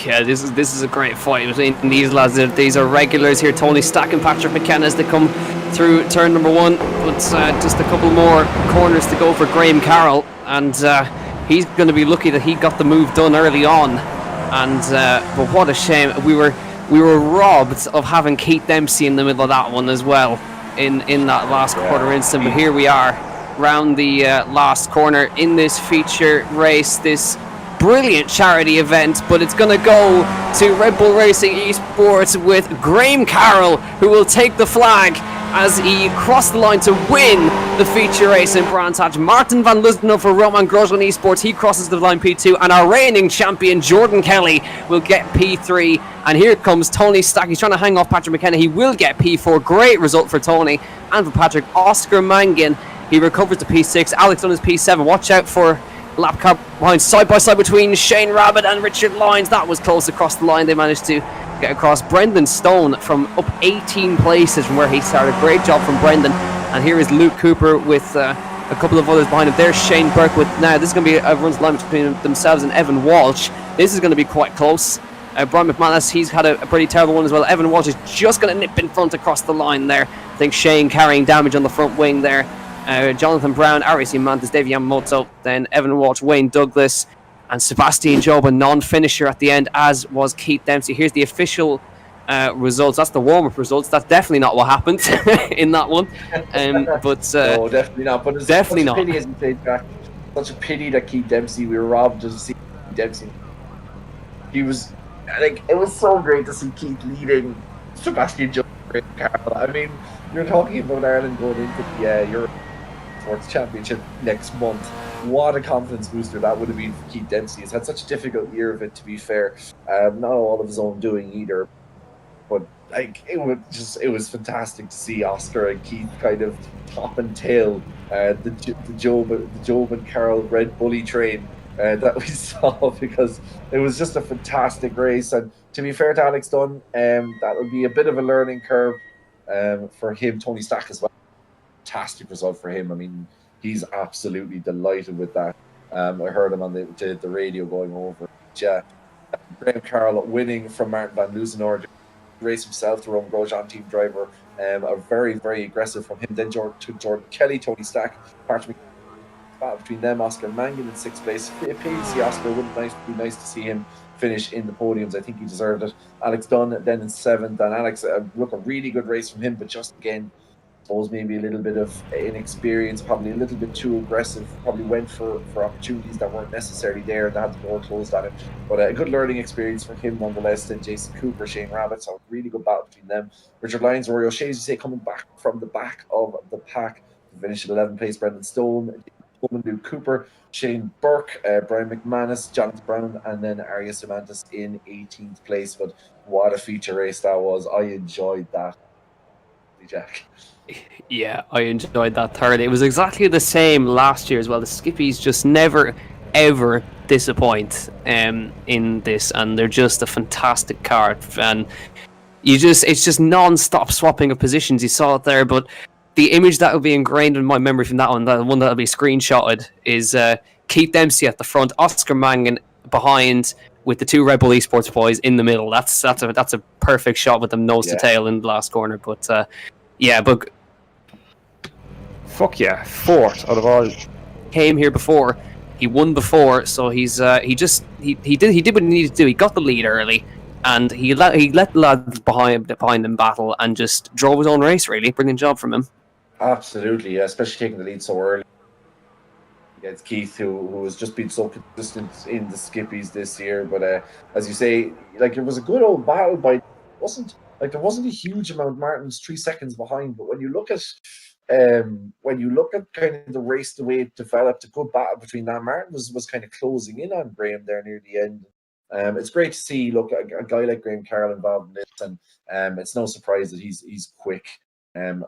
Yeah, this is a great fight between these lads. These are regulars here. Tony Stack and Patrick McKenna as they come through turn number 1. But just a couple more corners to go for Graham Carroll, and he's going to be lucky that he got the move done early on. And but what a shame, we were robbed of having Keith Dempsey in the middle of that one as well in that last quarter instant. But here we are round the last corner in this feature race, this brilliant charity event, but it's going to go to Red Bull Racing Esports with Graham Carroll, who will take the flag as he crossed the line to win the feature race in Brands Hatch. Martin van Luzenoord for Roman Grosjean Esports, he crosses the line P2, and our reigning champion Jordan Kelly will get P3. And here comes Tony Stack. He's trying to hang off Patrick McKenna. He will get P4. Great result for Tony and for Patrick. Oscar Mangan, he recovers to P6. Alex Dunn is P7. Watch out for lap car behind, side by side between Shane Rabbit and Richard Lyons. That was close across the line. They managed to get across. Brendan Stone from up 18 places from where he started. Great job from Brendan. And here is Luke Cooper with a couple of others behind him. There's Shane Burke with now. This is going to be a runs line between themselves and Evan Walsh. This is going to be quite close. Brian McManus, he's had a pretty terrible one as well. Evan Walsh is just going to nip in front across the line there. I think Shane carrying damage on the front wing there. Jonathan Brown, iRacing Mantis, Davey Yamamoto, then Evan Walsh, Wayne Douglas, and Sebastian Job, a non-finisher at the end, as was Keith Dempsey. Here's the official results. That's the warm-up results. That's definitely not what happened in that one. But no, definitely not. But it's definitely such not. a pity, isn't it, Jack? Such a pity that Keith Dempsey, we were robbed to see Keith Dempsey. He was, like, it was so great to see Keith leading Sebastian Job, Carl. I mean, you're talking about Ireland going into the Europe Sports Championship next month. What a confidence booster that would have been for Keith Dempsey. He's had such a difficult year of it, to be fair. Not all of his own doing either. But like it was fantastic to see Oscar and Keith kind of top and tail the Job and Carl Red Bully train that we saw, because it was just a fantastic race. And to be fair to Alex Dunn, that would be a bit of a learning curve for him. Tony Stack as well. Fantastic result for him. I mean, he's absolutely delighted with that. I heard him on the radio going over. Yeah, Graham Carroll winning from Martin Van Loosenord. Race himself, the Roman Grosjean team driver, are very, very aggressive from him. Then Jordan Kelly, Tony Stack, battle between them. Oscar Mangan in 6th place. A pity to see Oscar. Wouldn't be nice to see him finish in the podiums. I think he deserved it. Alex Dunn then in 7th, and Alex, look, a really good race from him, but just again, I suppose maybe a little bit of inexperience, probably a little bit too aggressive, probably went for opportunities that weren't necessarily there and they had the door closed on him. But a good learning experience for him nonetheless. Then Jason Cooper, Shane Rabbit, so a really good battle between them. Richard Lyons, Rory O'Shea, as you say, coming back from the back of the pack to finish at 11th place. Brendan Stone, Luke Cooper, Shane Burke, Brian McManus, Jonathan Brown, and then Arya Semantis in 18th place. But what a feature race that was. I enjoyed that, Jack. Yeah, I enjoyed that third. It was exactly the same last year as well. The Skippies just never, ever disappoint in this, and they're just a fantastic car. And it's just non-stop swapping of positions. You saw it there, but the image that will be ingrained in my memory from that one, the one that will be screenshotted, is Keith Dempsey at the front, Oscar Mangan behind, with the two Red Bull Esports boys in the middle. That's a perfect shot with them nose to tail in the last corner. But yeah, but fuck yeah, 4th out of all. Came here before, he won before, so he did what he needed to do. He got the lead early, and he let the lads behind him battle and just drove his own race. Really brilliant job from him. Absolutely, yeah, especially taking the lead so early against Keith, who has just been so consistent in the Skippies this year. But as you say, like, it was a good old battle. There wasn't a huge amount. Martin's 3 seconds behind, but when you look at kind of the race, the way it developed, a good battle between that. Martin was kind of closing in on Graham there near the end. It's great to see, look, a guy like Graham Carroll involved in this, and it's no surprise that he's quick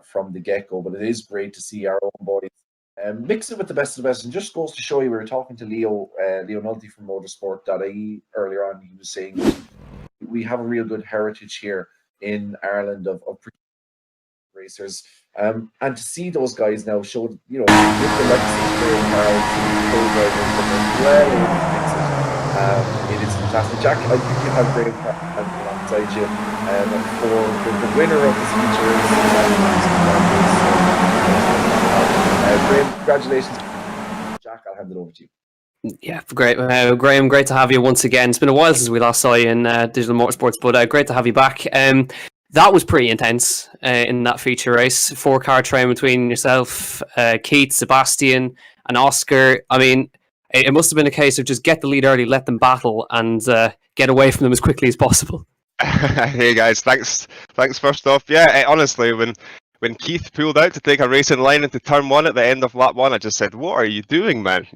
from the get-go, but it is great to see our own boys mix it with the best of the best. And just goes to show you, we were talking to Leo Nolte from motorsport.ie earlier on. He was saying we have a real good heritage here in Ireland of racers, and to see those guys now show, with the legacy of Graham Carroll to co-drivers as well in the mix it is fantastic. Jack, I think you have Graham Carroll alongside you for the winner of this feature race. Graham, congratulations. Jack, I'll hand it over to you. Yeah, great. Graham, great to have you once again. It's been a while since we last saw you in Digital-Motorsports, but great to have you back. That was pretty intense in that feature race. 4-car train between yourself, Keith, Sebastian, and Oscar. I mean, it must have been a case of just get the lead early, let them battle, and get away from them as quickly as possible. Hey guys, thanks first off. Yeah, honestly, when Keith pulled out to take a racing line into turn 1 at the end of lap 1, I just said, "What are you doing, man?"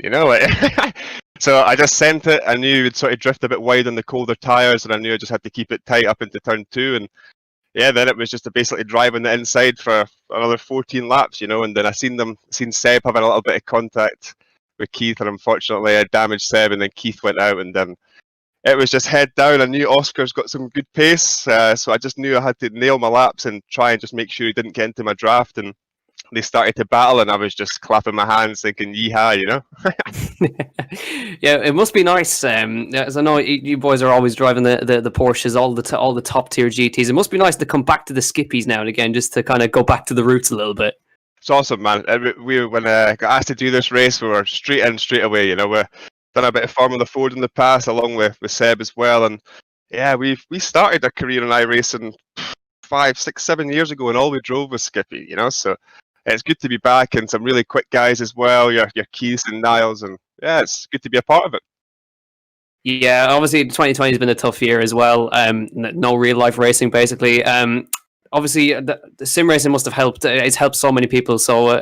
So I just sent it. I knew it sort of drift a bit wide on the colder tyres, and I knew I just had to keep it tight up into turn 2. And yeah, then it was just basically driving the inside for another 14 laps, and then I seen Seb having a little bit of contact with Keith, and unfortunately I damaged Seb, and then Keith went out, and then it was just head down. I knew Oscar's got some good pace, so I just knew I had to nail my laps and try and just make sure he didn't get into my draft. And they started to battle, and I was just clapping my hands, thinking "Yeehaw!" You know. Yeah, it must be nice. As I know, you boys are always driving the Porsches, all the top tier GTs. It must be nice to come back to the skippies now and again, just to kind of go back to the roots a little bit. It's awesome, man. When I got asked to do this race, we were straight in, straight away. You know, we've done a bit of Formula Ford in the past, along with Seb as well, and yeah, we started our career in iRacing 5, 6, 7 years ago, and all we drove was Skippy. You know, so it's good to be back, and some really quick guys as well. Your Keith and Niles, and yeah, it's good to be a part of it. Yeah, obviously 2020 has been a tough year as well. No real life racing, basically. Obviously, the sim racing must have helped. It's helped so many people, so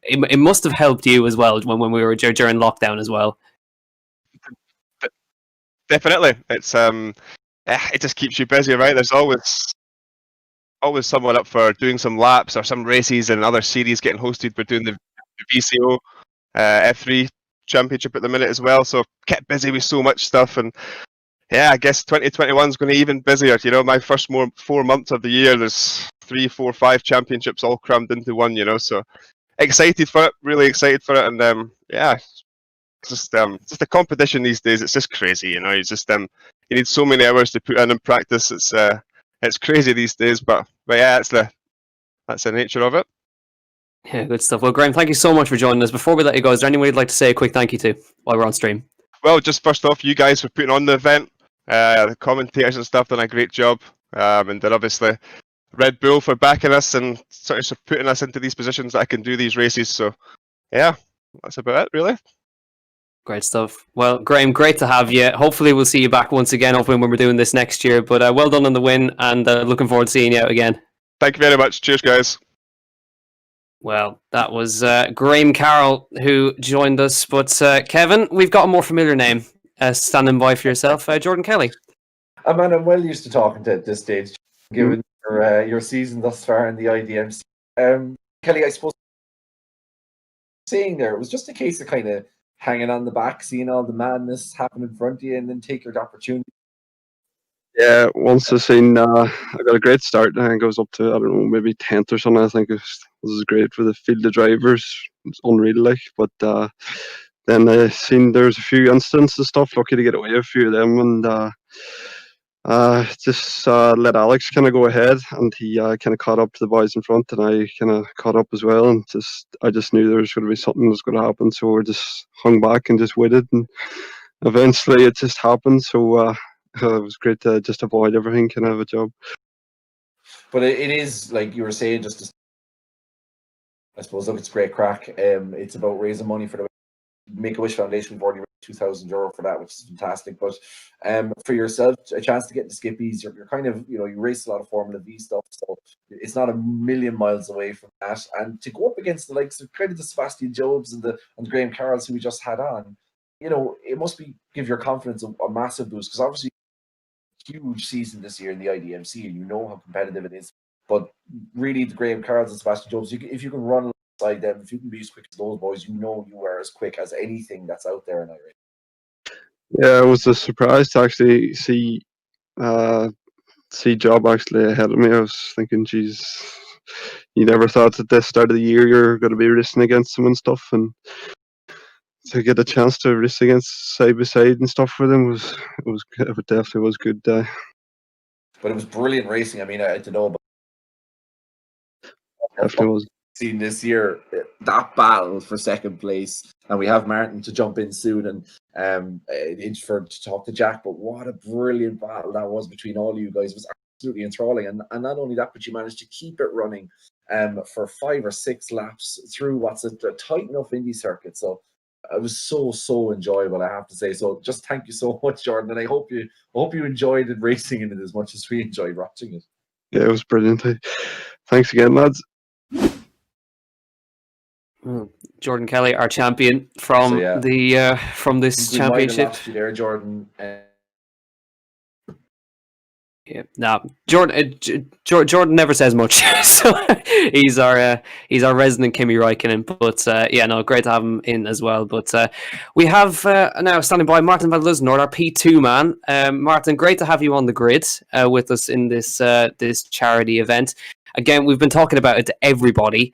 it must have helped you as well when we were during lockdown as well. Definitely, it's it just keeps you busy, right? There's always someone up for doing some laps or some races and other series getting hosted. We're doing the VCO F3 championship at the minute as well, so kept busy with so much stuff. And yeah, I guess 2021 is going to be even busier. You know, my first 4 months of the year, there's 3, 4, 5 championships all crammed into one. You know, so excited for it, really excited for it, and yeah, it's just the competition these days. It's just crazy. You know, you just you need so many hours to put in and practice. It's crazy these days, but yeah, that's the nature of it. Yeah, good stuff. Well, Graham, thank you so much for joining us. Before we let you go, is there anyone you'd like to say a quick thank you to while we're on stream? Well, just first off, you guys for putting on the event. The commentators and stuff done a great job, and then obviously Red Bull for backing us and sort of putting us into these positions that I can do these races. So yeah, that's about it, really. Great stuff. Well, Graham, great to have you. Hopefully we'll see you back once again, hopefully when we're doing this next year. But well done on the win, and looking forward to seeing you out again. Thank you very much. Cheers, guys. Well, that was Graham Carroll who joined us. But Kevin, we've got a more familiar name standing by for yourself, Jordan Kelly. Man, I'm well used to talking to at this stage, given your season thus far in the IDMC. Kelly, I suppose saying there, it was just a case of kind of hanging on the back, seeing all the madness happen in front of you, and then take your opportunity. Yeah, once I seen, I got a great start. I think I was up to, I don't know, maybe 10th or something. I think it was great for the field of drivers. It's unreal, like. But then I seen there's a few incidents and stuff. Lucky to get away a few of them, and just let Alex kind of go ahead, and he kind of caught up to the boys in front, and I kind of caught up as well. And I just knew there was going to be something that was going to happen, so we just hung back and just waited, and eventually it just happened. So. It was great to just avoid everything, kind of have a job. But it is, like you were saying, I suppose, look, it's great crack. It's about raising money for the Make-A-Wish Foundation. We've already raised €2,000 for that, which is fantastic. But for yourself, a chance to get into skippies, you're kind of, you race a lot of Formula V stuff, so it's not a million miles away from that. And to go up against the likes of kind of the Sebastian Jobs and the Graham Carrolls who we just had on, it must give your confidence a massive boost, because obviously huge season this year in the IDMC, and how competitive it is. But really, the Graham Carrolls and Sebastian Jobs, if you can run alongside them, if you can be as quick as those boys, you are as quick as anything that's out there in iRacing. Yeah, it was a surprise to actually see Job actually ahead of me. I was thinking, geez, you never thought at this start of the year you're going to be racing against them and stuff, and to get a chance to race against side by side and stuff with them it definitely was good. But it was brilliant racing. I mean, I don't know about definitely was. Seen this year, that battle for second place, and we have Martin to jump in soon and to talk to Jack. But what a brilliant battle that was between all you guys. It was absolutely enthralling, and not only that, but you managed to keep it running for 5 or 6 laps through what's a tight enough Indy circuit. So it was so enjoyable, I have to say. So just thank you so much, Jordan, and I hope you enjoyed it, racing in it as much as we enjoyed watching it. Yeah, it was brilliant. Thanks again, lads. Jordan Kelly, our champion from from this championship. Might have lost you there, Jordan. Yeah, no, Jordan never says much, so he's our resident Kimi Räikkönen. But great to have him in as well. But we have now standing by Martin van Lussenhoort, our P2 man. Martin, great to have you on the grid with us in this charity event. Again, we've been talking about it to everybody.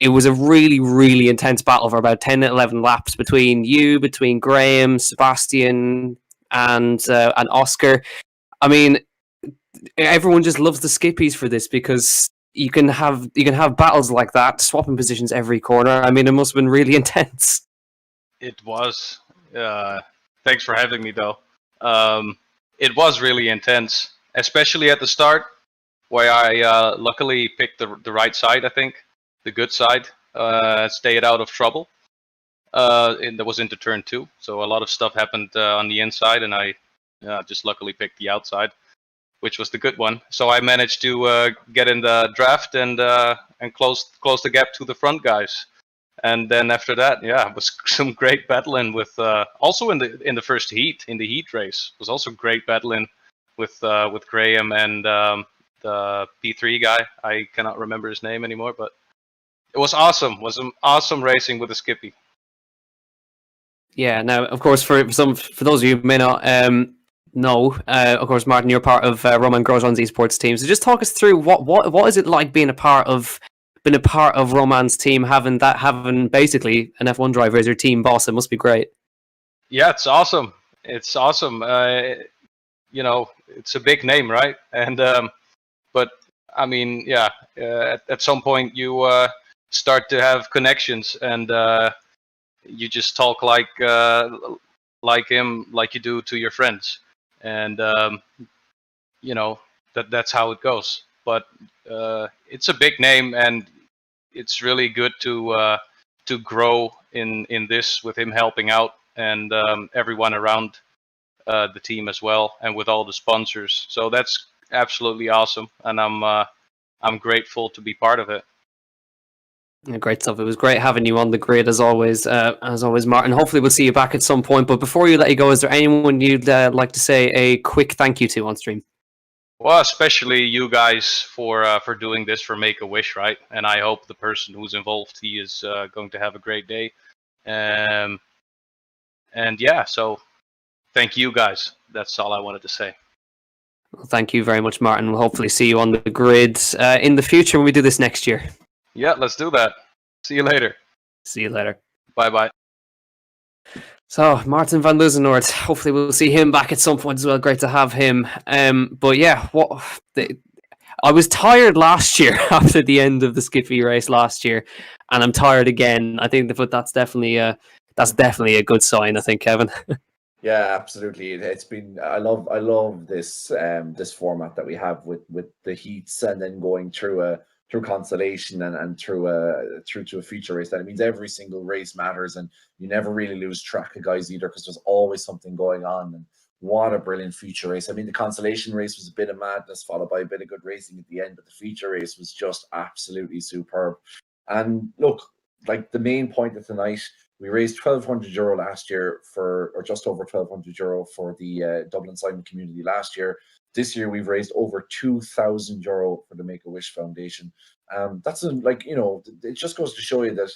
it was a really, really intense battle for about 10, 11 laps between you, between Graham, Sebastian, and Oscar. I mean, everyone just loves the skippies for this because you can have battles like that, swapping positions every corner. I mean, it must have been really intense. It was. Thanks for having me, though. It was really intense, especially at the start, where I luckily picked the right side. I think the good side, stayed out of trouble. And that was into turn 2, so a lot of stuff happened on the inside, and I just luckily picked the outside, which was the good one. So I managed to get in the draft and close the gap to the front guys. And then after that, it was some great battling with also in the first heat, in the heat race, it was also great battling with Graham and the P3 guy. I cannot remember his name anymore, but it was awesome. It was awesome racing with the Skippy. Yeah. Now, of course, for those of you who may not know, of course, Martin, you're part of Roman Grosjean's esports team. So just talk us through what is it like being a part of Roman's team, having basically an F1 driver as your team boss. It must be great. Yeah, it's awesome. It's awesome. It's a big name, right? And but I mean, at some point you start to have connections, and you just talk like him, like you do to your friends, and that's how it goes. But it's a big name, and it's really good to grow in this with him helping out, and everyone around the team as well, and with all the sponsors. So that's absolutely awesome, and I'm grateful to be part of it. Great stuff. It was great having you on the grid as always, Martin. Hopefully we'll see you back at some point. But before you let you go, is there anyone you'd like to say a quick thank you to on stream? Well, especially you guys for doing this for Make-A-Wish, right? And I hope the person who's involved, he is going to have a great day. And so thank you guys. That's all I wanted to say. Well, thank you very much, Martin. We'll hopefully see you on the grid in the future when we do this next year. Yeah, let's do that. See you later. See you later. Bye-bye. So, Martin van Luzenoord, hopefully we'll see him back at some point as well. Great to have him. But yeah, I was tired last year after the end of the Skiffy race last year, and I'm tired again. I think that's definitely a good sign, I think, Kevin. Yeah, absolutely. It's been I love this this format that we have with the heats and then going through consolation and through to a feature race. That it means every single race matters, and you never really lose track of guys either, because there's always something going on. And what a brilliant feature race. I mean, the consolation race was a bit of madness followed by a bit of good racing at the end, but the feature race was just absolutely superb. And look, like the main point of tonight, we raised €1,200 last year or just over €1,200 for the Dublin Simon community last year. This year we've raised over €2,000 for the Make-A-Wish Foundation. That's it just goes to show you that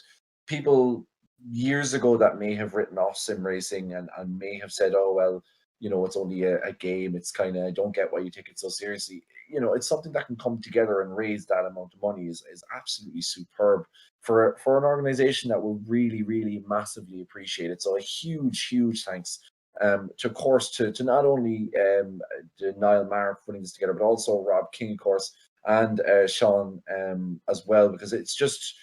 people years ago that may have written off sim racing and may have said, oh well, it's only a game. It's kind of, I don't get why you take it so seriously. It's something that can come together and raise that amount of money is absolutely superb for an organization that will really, really massively appreciate it. So a huge thanks of course to not only Niall Maher putting this together, but also Rob King, of course, and Sean as well, because it's just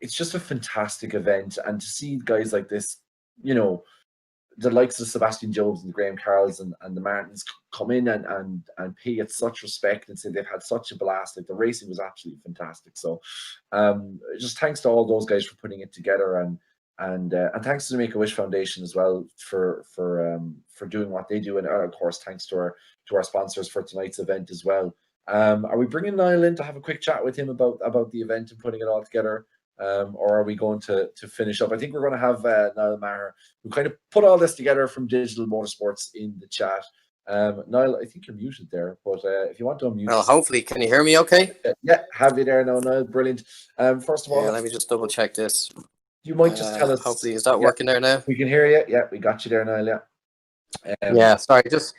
a fantastic event. And to see guys like this, the likes of Sebastian Jobs and the Graham Carrolls and the Martins come in and pay it such respect and say they've had such a blast. Like, the racing was absolutely fantastic. So just thanks to all those guys for putting it together, and thanks to the Make-A-Wish Foundation as well for doing what they do, and of course thanks to our sponsors for tonight's event as well. Are we bringing Niall in to have a quick chat with him about the event and putting it all together? Or are we going to finish up? I think we're going to have Niall Maher, who kind of put all this together from Digital-Motorsports, in the chat. Niall, I think you're muted there, but if you want to unmute. Well, hopefully, can you hear me okay? Yeah, have you there now, Niall? Brilliant. First of all, let me just double check this. You might just tell us. Hopefully, is that working there now? We can hear you. Yeah, we got you there, Niall. Yeah. Sorry, just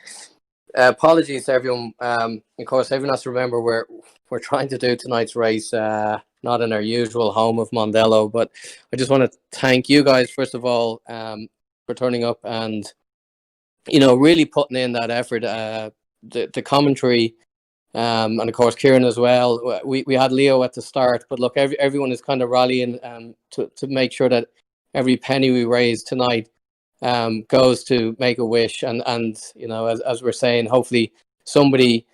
apologies to everyone. Of course, everyone has to remember we're trying to do tonight's race not in our usual home of Mondello. But I just want to thank you guys first of all for turning up and really putting in that effort. The commentary. And of course, Kieran as well. We had Leo at the start, but look, everyone is kind of rallying to make sure that every penny we raise tonight goes to Make a Wish, and as we're saying, hopefully somebody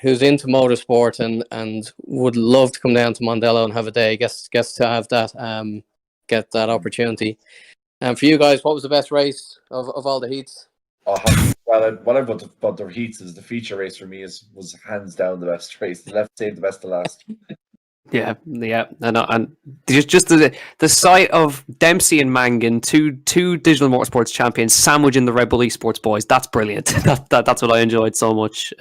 who's into motorsport and would love to come down to Mondello and have a day gets to have that get that opportunity. And for you guys, what was the best race of all the heats? Well, what about the heats is the feature race for me was hands down the best race. Save the best to last. Yeah, and just the sight of Dempsey and Mangan, two Digital Motorsports champions, sandwiching the Red Bull Esports boys. That's brilliant. That's what I enjoyed so much.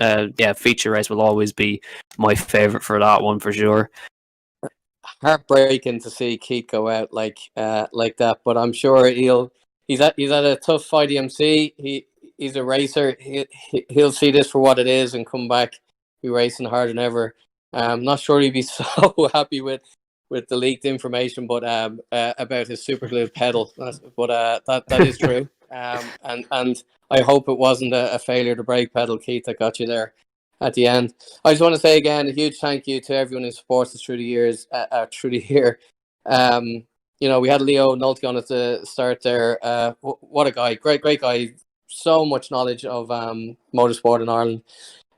Feature race will always be my favorite for that one for sure. Heartbreaking to see Keith go out like that, but I'm sure he's at a tough IDMC. He's a racer. He'll see this for what it is and come back, be racing harder than ever. I'm not sure he'd be so happy with the leaked information, but about his super glue pedal. But that is true. And I hope it wasn't a failure to brake pedal, Keith, that got you there at the end. I just want to say again a huge thank you to everyone who supports us through the years, through the year. We had Leo Nolte on at the start there. What a guy, great guy. So much knowledge of motorsport in Ireland,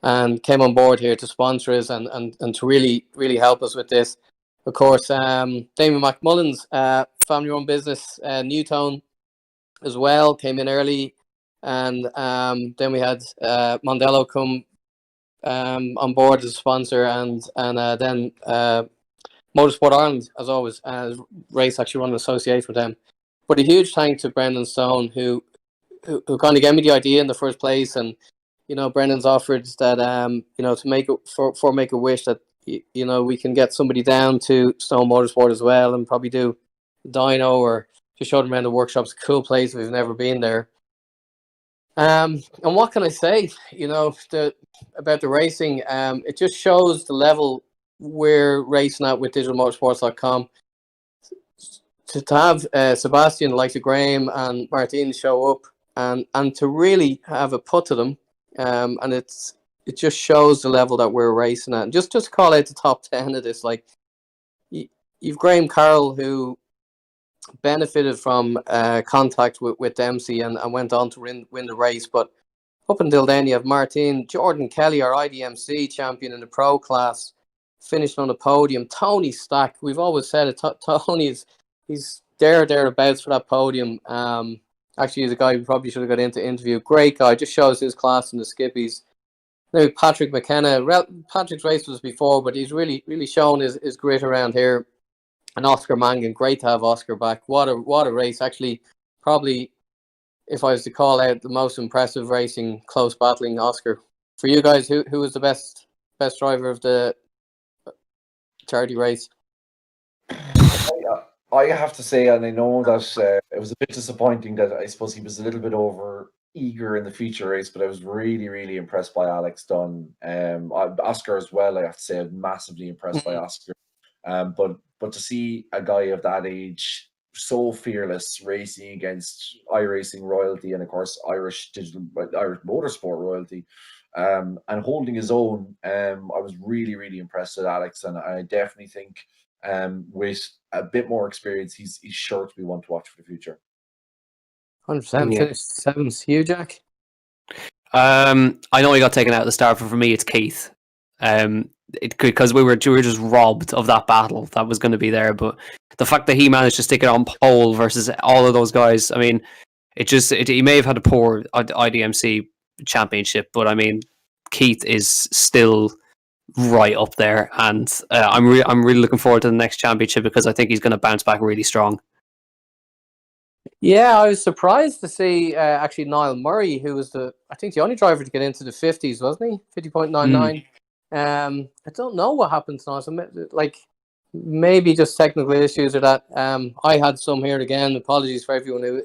and came on board here to sponsor us and to really help us with this. Of course, Damien McMullen's family-run business, Newtone, as well, came in early, and then we had Mondello come on board as a sponsor, and then Motorsport Ireland, as always, race actually run an association with them. But a huge thank to Brendan Stone, who kind of gave me the idea in the first place, and Brendan's offered that to make a wish that we can get somebody down to Stone Motorsport as well, and probably do dyno or just show them around the workshops. Cool place if we've never been there. And what can I say? About the racing, it just shows the level we're racing at with digitalmotorsports.com. To have Sebastian, like the Graham and Martin show up and to really have a put to them, and it just shows the level that we're racing at. And just call out the top 10 of this. Like you've Graham Carroll, who benefited from contact with Dempsey and went on to win the race. But up until then, you have Martin, Jordan Kelly, our IDMC champion in the pro class, finished on the podium. Tony Stack, we've always said it. Tony he's thereabouts for that podium. Actually, he's a guy we probably should have got into interview. Great guy, just shows his class in the skippies. Now Patrick McKenna. Patrick's race was before, but he's really shown his grit around here. And Oscar Mangan, great to have Oscar back. What a race! Actually, probably if I was to call out the most impressive racing, close battling, Oscar. For you guys, who was the best driver of the charity race? I have to say, and I know that it was a bit disappointing that I suppose he was a little bit over eager in the feature race, but I was really impressed by Alex Dunn. Oscar as well, I have to say, I'm massively impressed by Oscar. But to see a guy of that age so fearless racing against iRacing royalty and of course Irish motorsport royalty, and holding his own, I was really impressed with Alex, and I definitely think with a bit more experience, he's sure to be one to watch for the future. 100%. Finished 7th. You, Jack? I know he got taken out at the start, but for me, it's Keith. Because we were just robbed of that battle that was going to be there. But the fact that he managed to stick it on pole versus all of those guys, I mean, he may have had a poor IDMC championship, but I mean, Keith is still right up there, and I'm really looking forward to the next championship because I think he's going to bounce back really strong. Yeah, I was surprised to see actually Niall Murray, who was I think the only driver to get into the 50s, wasn't he? 50.99. I don't know what happened to Niall. Like maybe just technical issues or that. I had some here again. Apologies for everyone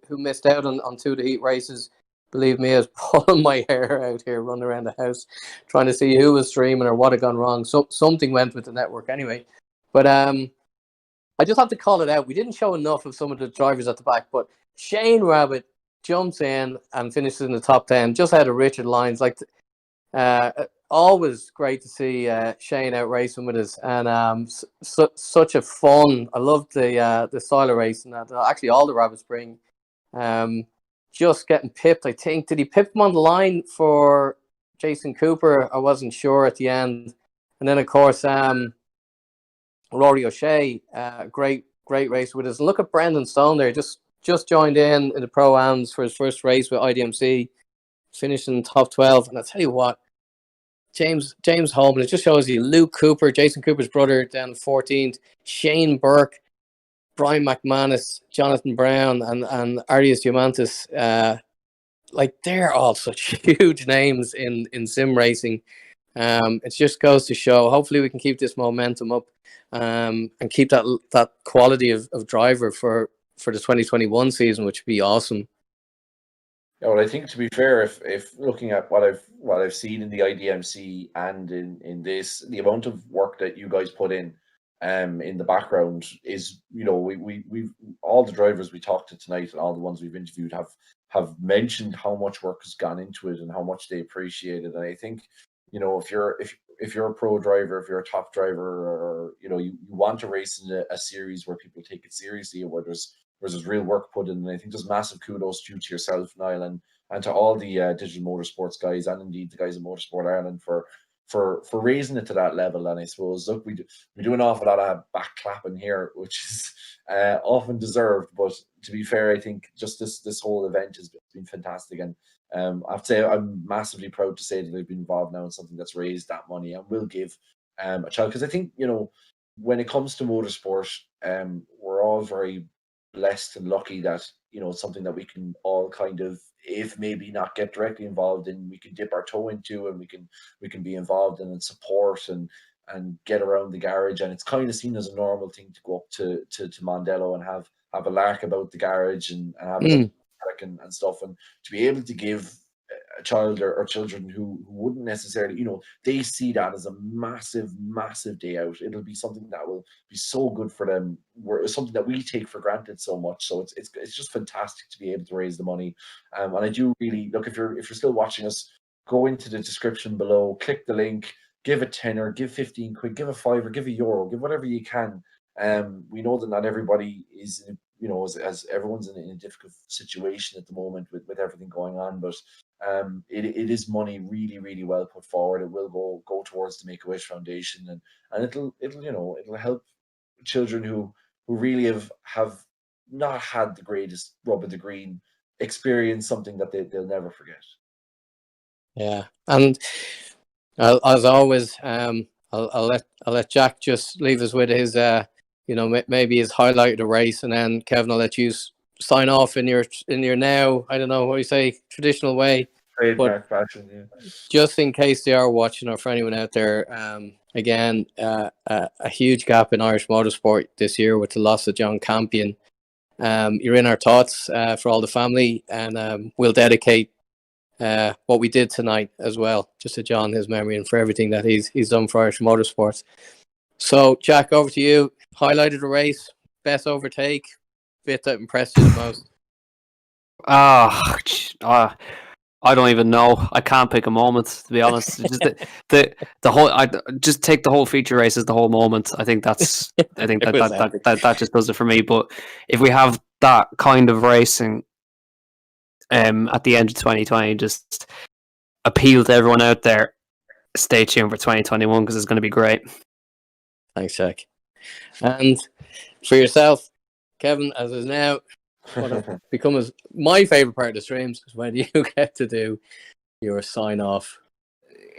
who missed out on 2 of the heat races. Believe me, I was pulling my hair out here, running around the house, trying to see who was streaming or what had gone wrong. So something went with the network anyway. But I just have to call it out. We didn't show enough of some of the drivers at the back, but Shane Rabbit jumps in and finishes in the top 10, just ahead of Richard Lyons. Like, always great to see Shane out racing with us, and such a fun. I love the style of racing that actually all the rabbits bring. Just getting pipped, I think. Did he pip him on the line for Jason Cooper? I wasn't sure at the end. And then, of course, Rory O'Shea, great race with us. And look at Brendan Stone there, just joined in the Pro-Ams for his first race with IDMC, finishing top 12. And I tell you what, James Holman, it just shows you Luke Cooper, Jason Cooper's brother, down 14th, Shane Burke, Brian McManus, Jonathan Brown, and Arias Diamantis. Like, they're all such huge names in sim racing. It just goes to show. Hopefully, we can keep this momentum up and keep that quality of driver for the 2021 season, which would be awesome. Yeah, well, I think, to be fair, if looking at what I've seen in the IDMC and in this, the amount of work that you guys put in the background is, we've all the drivers we talked to tonight and all the ones we've interviewed have mentioned how much work has gone into it and how much they appreciate it. And I think, if you're a pro driver, if you're a top driver, or you want to race in a series where people take it seriously, where there's real work put in, and I think there's massive kudos due to yourself, Niall, and to all the Digital Motorsports guys, and indeed the guys in Motorsport Ireland for raising it to that level. And I suppose, look, we do an awful lot of back clapping here, which is often deserved, but to be fair, I think just this whole event has been fantastic. And I have to say, I'm massively proud to say that I've been involved now in something that's raised that money and will give a child, because I think, when it comes to motorsport, we're all very blessed and lucky that it's something that we can all kind of, if maybe not get directly involved in, we can dip our toe into, and we can be involved in and support and get around the garage. And it's kind of seen as a normal thing to go up to Mondello and have a lark about the garage and have and stuff, and to be able to give a child or children who wouldn't necessarily, they see that as a massive day out. It'll be something that will be so good for them, where it's something that we take for granted so much. So it's just fantastic to be able to raise the money. And I do really look, if you're still watching us, go into the description below, click the link, give a tenner, give 15 quid, give a fiver, give a euro, give whatever you can. We know that not everybody is, as everyone's in a difficult situation at the moment with everything going on, but it is money really, really well put forward. It will go towards the Make-A-Wish Foundation, and it'll help children who really have not had the greatest rub of the green experience something that they'll never forget. Yeah, and as always, I'll let Jack just leave us with his maybe his highlight of the race, and then Kevin, I'll let you sign off in your now, I don't know what you say, traditional way. Trademark fashion, yeah. Just in case they are watching, or for anyone out there, again, a huge gap in Irish motorsport this year with the loss of John Campion. You're in our thoughts for all the family, and we'll dedicate what we did tonight as well, just to John, his memory, and for everything that he's done for Irish motorsports. So, Jack, over to you. Highlight of the race, best overtake, bit that impressed you the most. I don't even know. I can't pick a moment, to be honest. Just the whole. I just take the whole feature race as the whole moment. I think that just does it for me. But if we have that kind of racing, at the end of 2020, just appeal to everyone out there. Stay tuned for 2021 because it's going to be great. Thanks, Jack. And for yourself, Kevin, as is now what has become my favorite part of the streams, is when you get to do your sign off.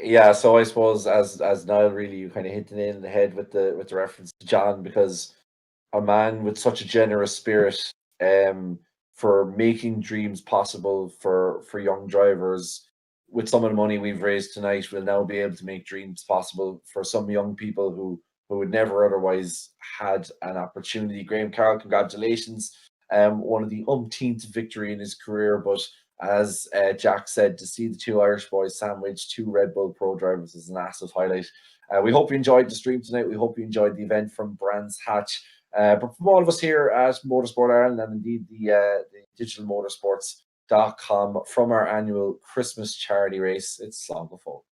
Yeah, so I suppose as Niall, really, you kind of hit the nail on the head with the reference to John, because a man with such a generous spirit, for making dreams possible for young drivers. With some of the money we've raised tonight, we'll now be able to make dreams possible for some young people who would never otherwise had an opportunity. Graham Carroll, congratulations. One of the umpteenth victory in his career, but as Jack said, to see the two Irish boys sandwich two Red Bull Pro drivers is a massive highlight. We hope you enjoyed the stream tonight. We hope you enjoyed the event from Brands Hatch. But from all of us here at Motorsport Ireland, and indeed the Digital-Motorsports.com, from our annual Christmas charity race, it's Slán go fóill.